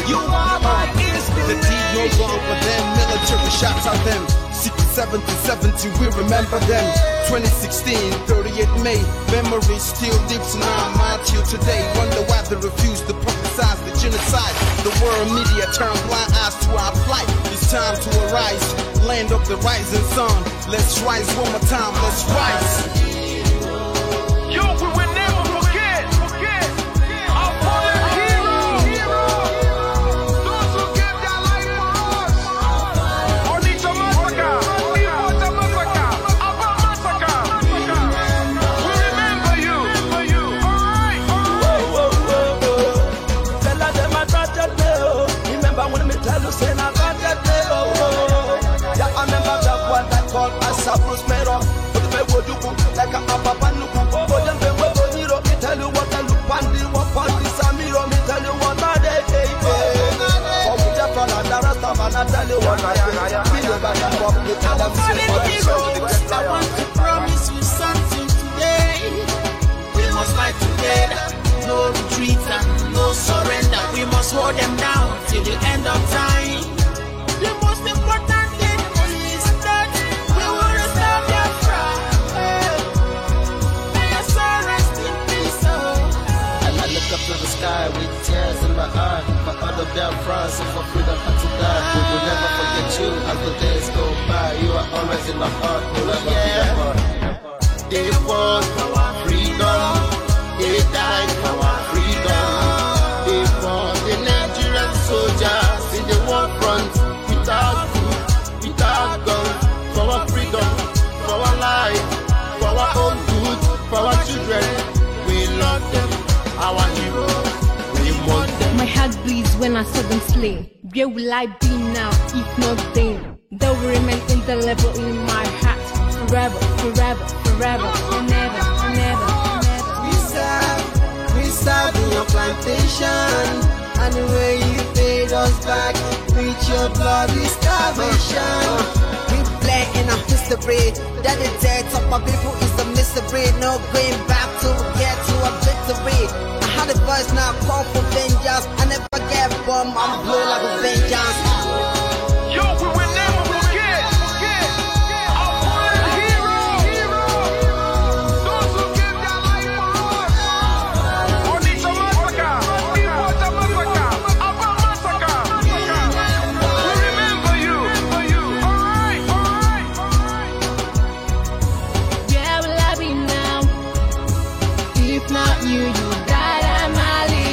You are my inspiration. The deed no wrong for them, military shots at them. 67 to 70, we remember them. 2016, 38 May, memory still deep in our mind till today. Wonder why they refuse to publicize the genocide. The world media turn blind eyes to our plight. It's time to arise, land of the rising sun. Let's rise one more time, let's rise. Yo, we will never forget our fallen heroes. Those who gave their life for us. Onitsha Massacre, Iwata Massacre, Aba Massacre. We remember you. Alright. Tell them I got that day. Remember when me tell you say I got that day. Yeah, I remember that one that called us a Bruce Mero. But me would do like a Papa Nuku. But them they will go near me tell you what I look and the what for this Amiro. Me tell you what I day. Oh, we just run out the rest of and I tell you what I do. We know back and forth. We tell them I want to promise you something today. We must fight together. No retreat and no surrender. We must hold them down till the end of time. The most important thing is that we will restore Biafra. May your soul rest in peace. And I look up to the sky with tears in my eye. For other Biafrans and for freedom and to die. We will never forget you as the days go by. You are always in my heart. We'll never be apart. They fought for our freedom. They died for our freedom. They fought the Nigerian soldiers in the war front. Without food, without guns. For our freedom, for our life, for our own good, for our children. We love them, our heroes. We want them. My heart bleeds when I saw them slain. Where will I be now, if not then? They will remain indelible in my heart. Forever, forever, forever, and ever. serve in your plantation, and the way you paid us back with your bloody starvation. We play in our history that the death of my people is a mystery. No going back to get to a victory. I had a voice now call for vengeance. I never get bombed, I'm blow like a vengeance. Yo, we will never forget our fallen heroes. Those who gave their life for us. Onitsha Massacre, Iwata Massacre, Aba Massacre. We remember you. Alright. Where will I be now? If not you, you died at Mali.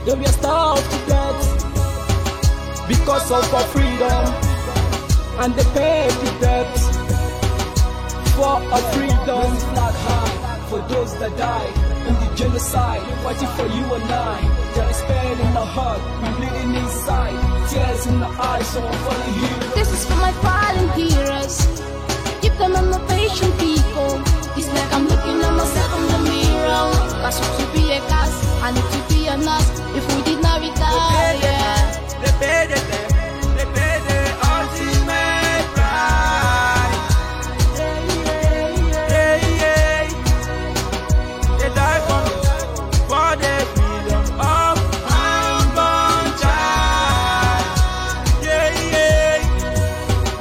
They were starved to death because of our freedom, and they paid the debt for our freedom. Flag high for those that died in the genocide, fighting for you and I. There is pain in my heart, we're bleeding inside, tears in the eyes, so I'm falling here. This is for my fallen heroes. Keep them on the patient people. It's like I'm looking at myself in the mirror. Cause to be a cast, I need to be a nurse. If we did not retire, They paid the ultimate price. They died for the freedom of unborn child.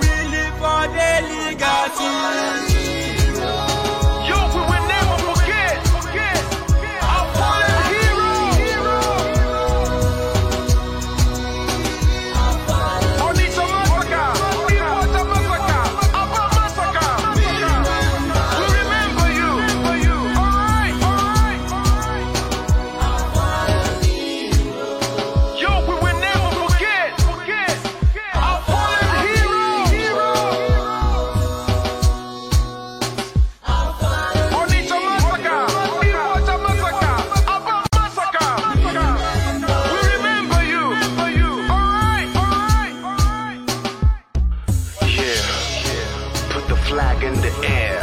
We live for the legacy. Yo, we will never forget our fallen heroes. Onitsha Massacre, Iwata Massacre, Aba Massacre. We remember you. Alright. Yo, we will never forget our fallen heroes. Onitsha Massacre, Iwata Massacre, Aba Massacre. We remember you. Alright. Yeah, put the flag in the air.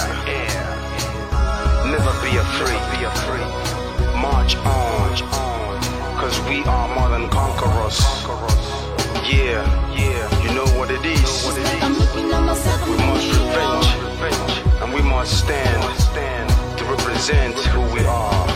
Never be afraid. March on, cause we are more than conquerors. Yeah, you know what it is. I'm looking at myself in We the must mirror. revenge, and we must stand to represent who we are.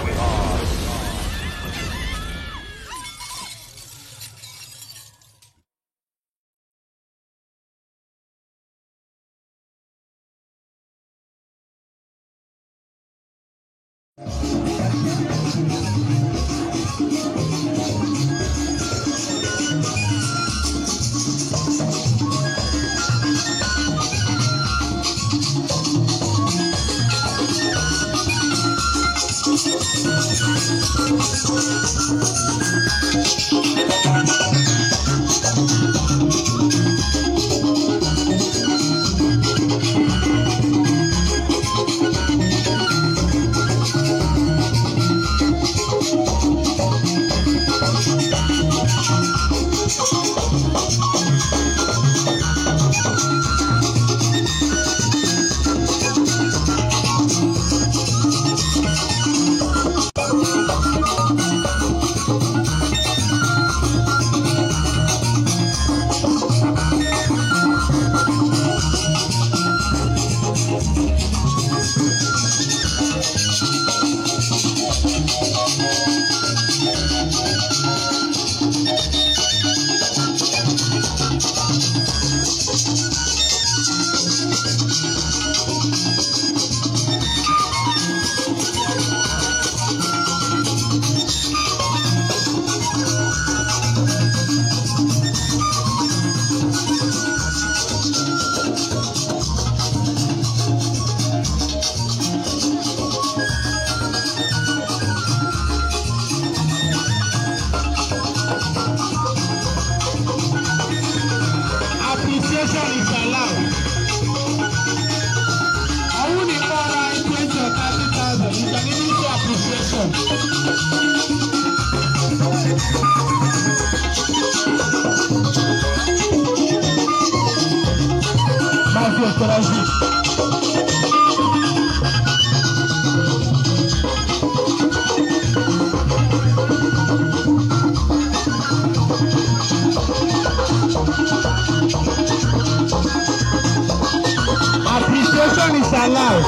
allowed.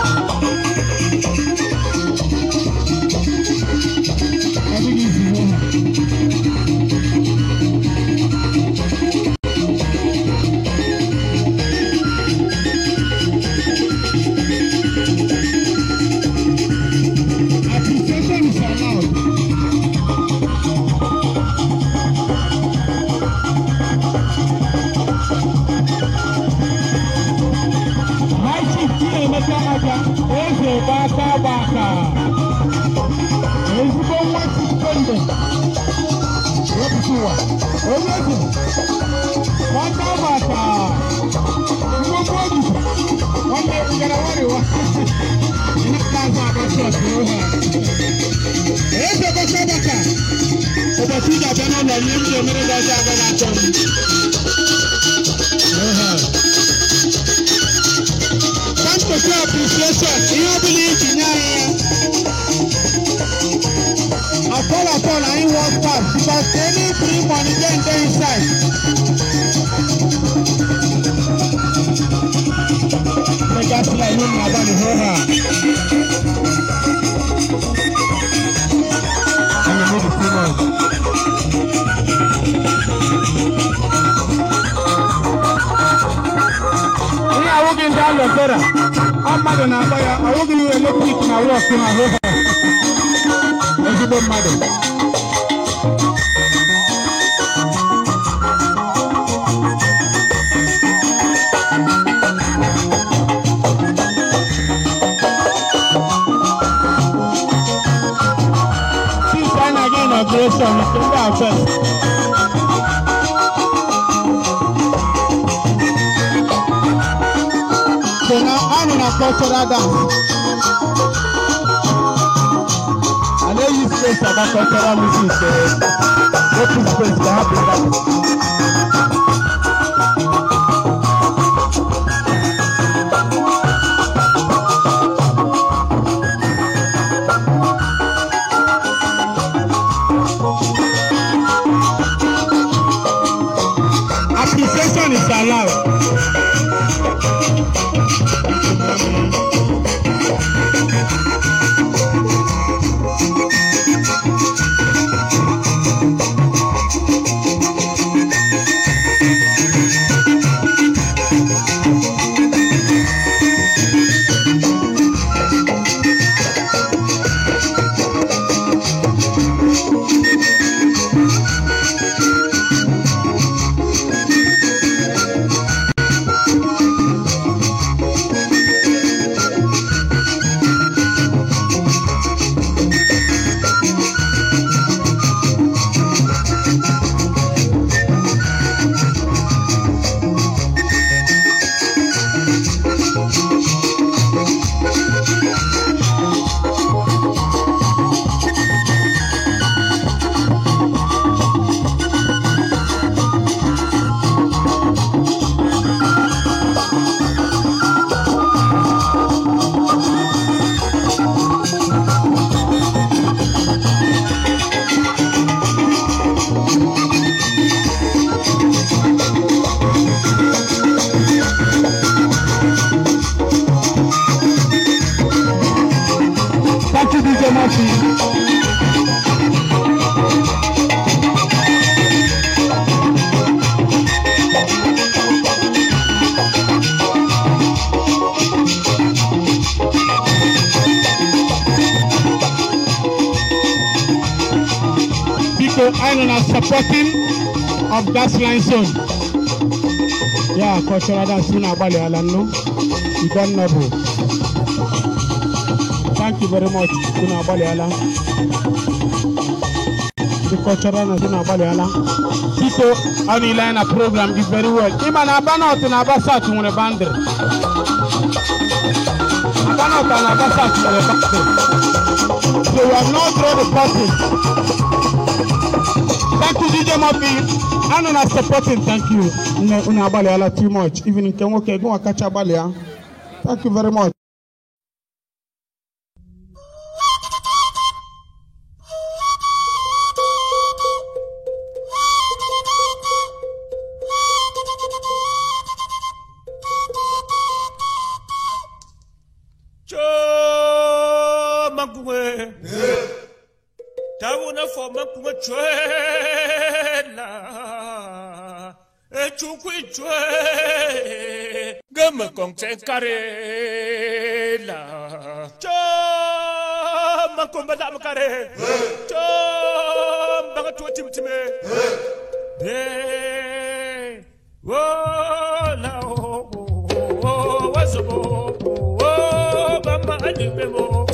I think it's appreciation is allowed. Eze baka baka ezigbo nwa Sipende wepụtụwa onye eze baka baka mgbogbo obi nwanne gara wariwa na-azụ abasị ọsịrị ha eze baka baka ụbọchị ị ga-abịa n'ụlọ nye m ji emere gị ọjọọ aga na-achọ to show appreciation. You believe in upon I walk past because any free money then go inside. The gas line in my body, and you move the down the better. I'm mad and I'm walking you electric and I walk in my river. As you don't matter. See, sign again of grace on the first. So now I'm in a cultural dance. I know you space about cultural music. Open space to happen that. Appreciation is allowed. I'm supporting of gas line zone. Yeah, cultural dance in Abali Alano. You don't know. Thank you very much, Kuna Abali Ala. The cultural dance in Abali Ala. People on the line a program did very well. Even Abanot and Abasat on a bander. Abanot and Abasat on a bander. So we have not drawn the party. Thank you, DJ Mobi. I'm not supporting. Thank you. Una Abaliala too much. Even in Kenwoke, go and catch Abalia. Thank you very much. for Makuma Trela, a Chukwi Tre, Gamma Conte Carela, Chom Macumbadam Care, Chom Bagatua Timtime, oh, now, was a oh, Bamba and Bemo.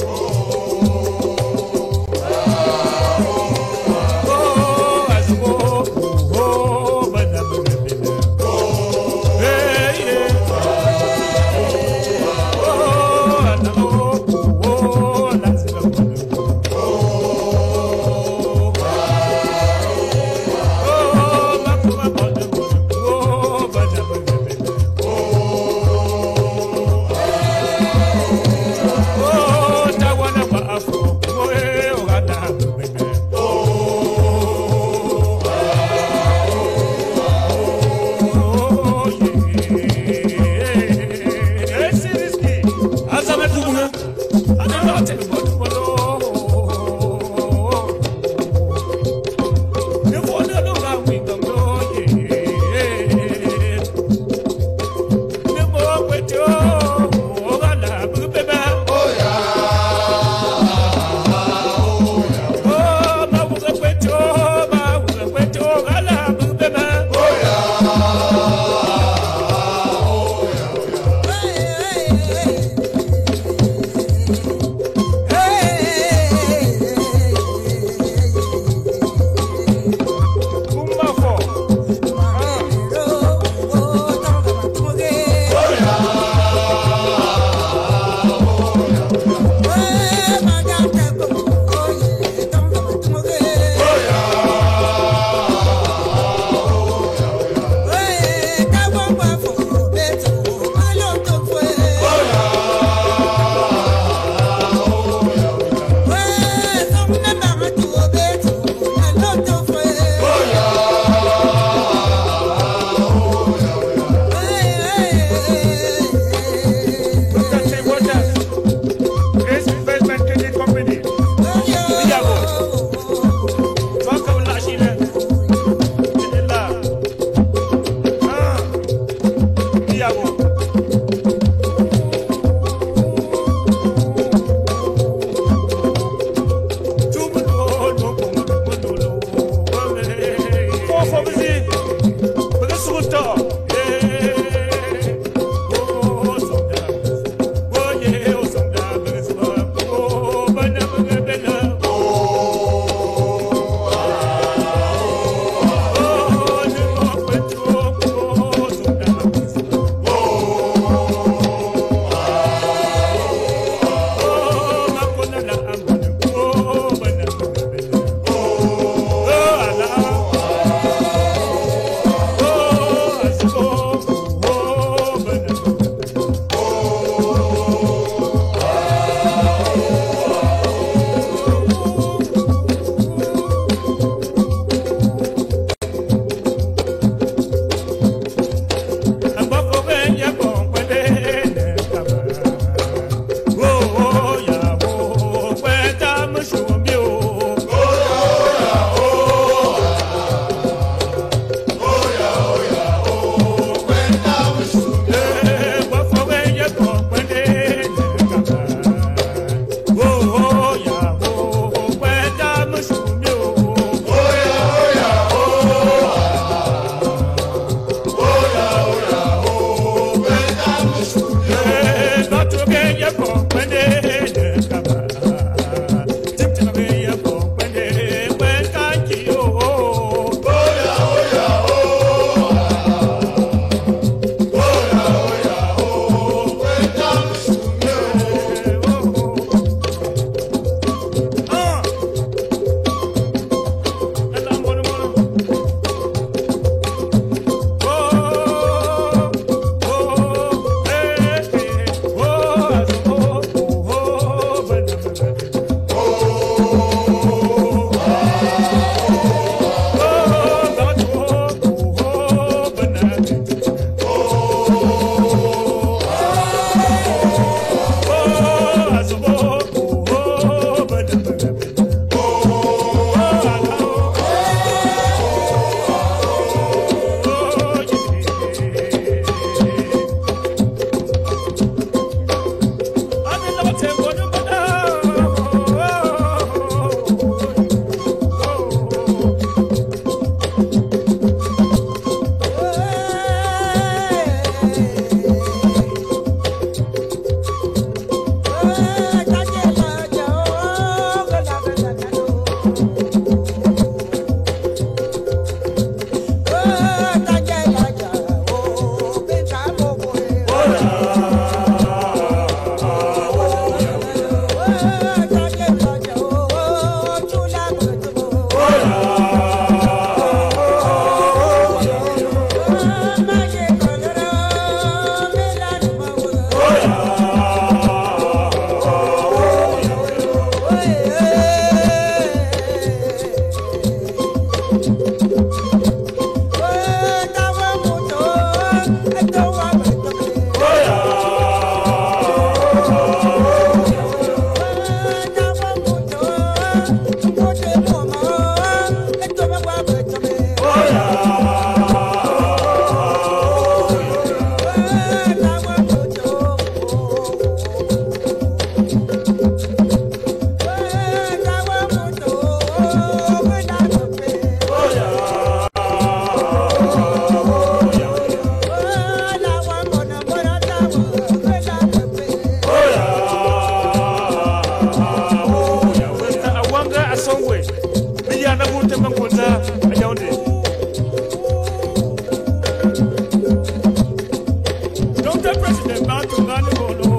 tungani kono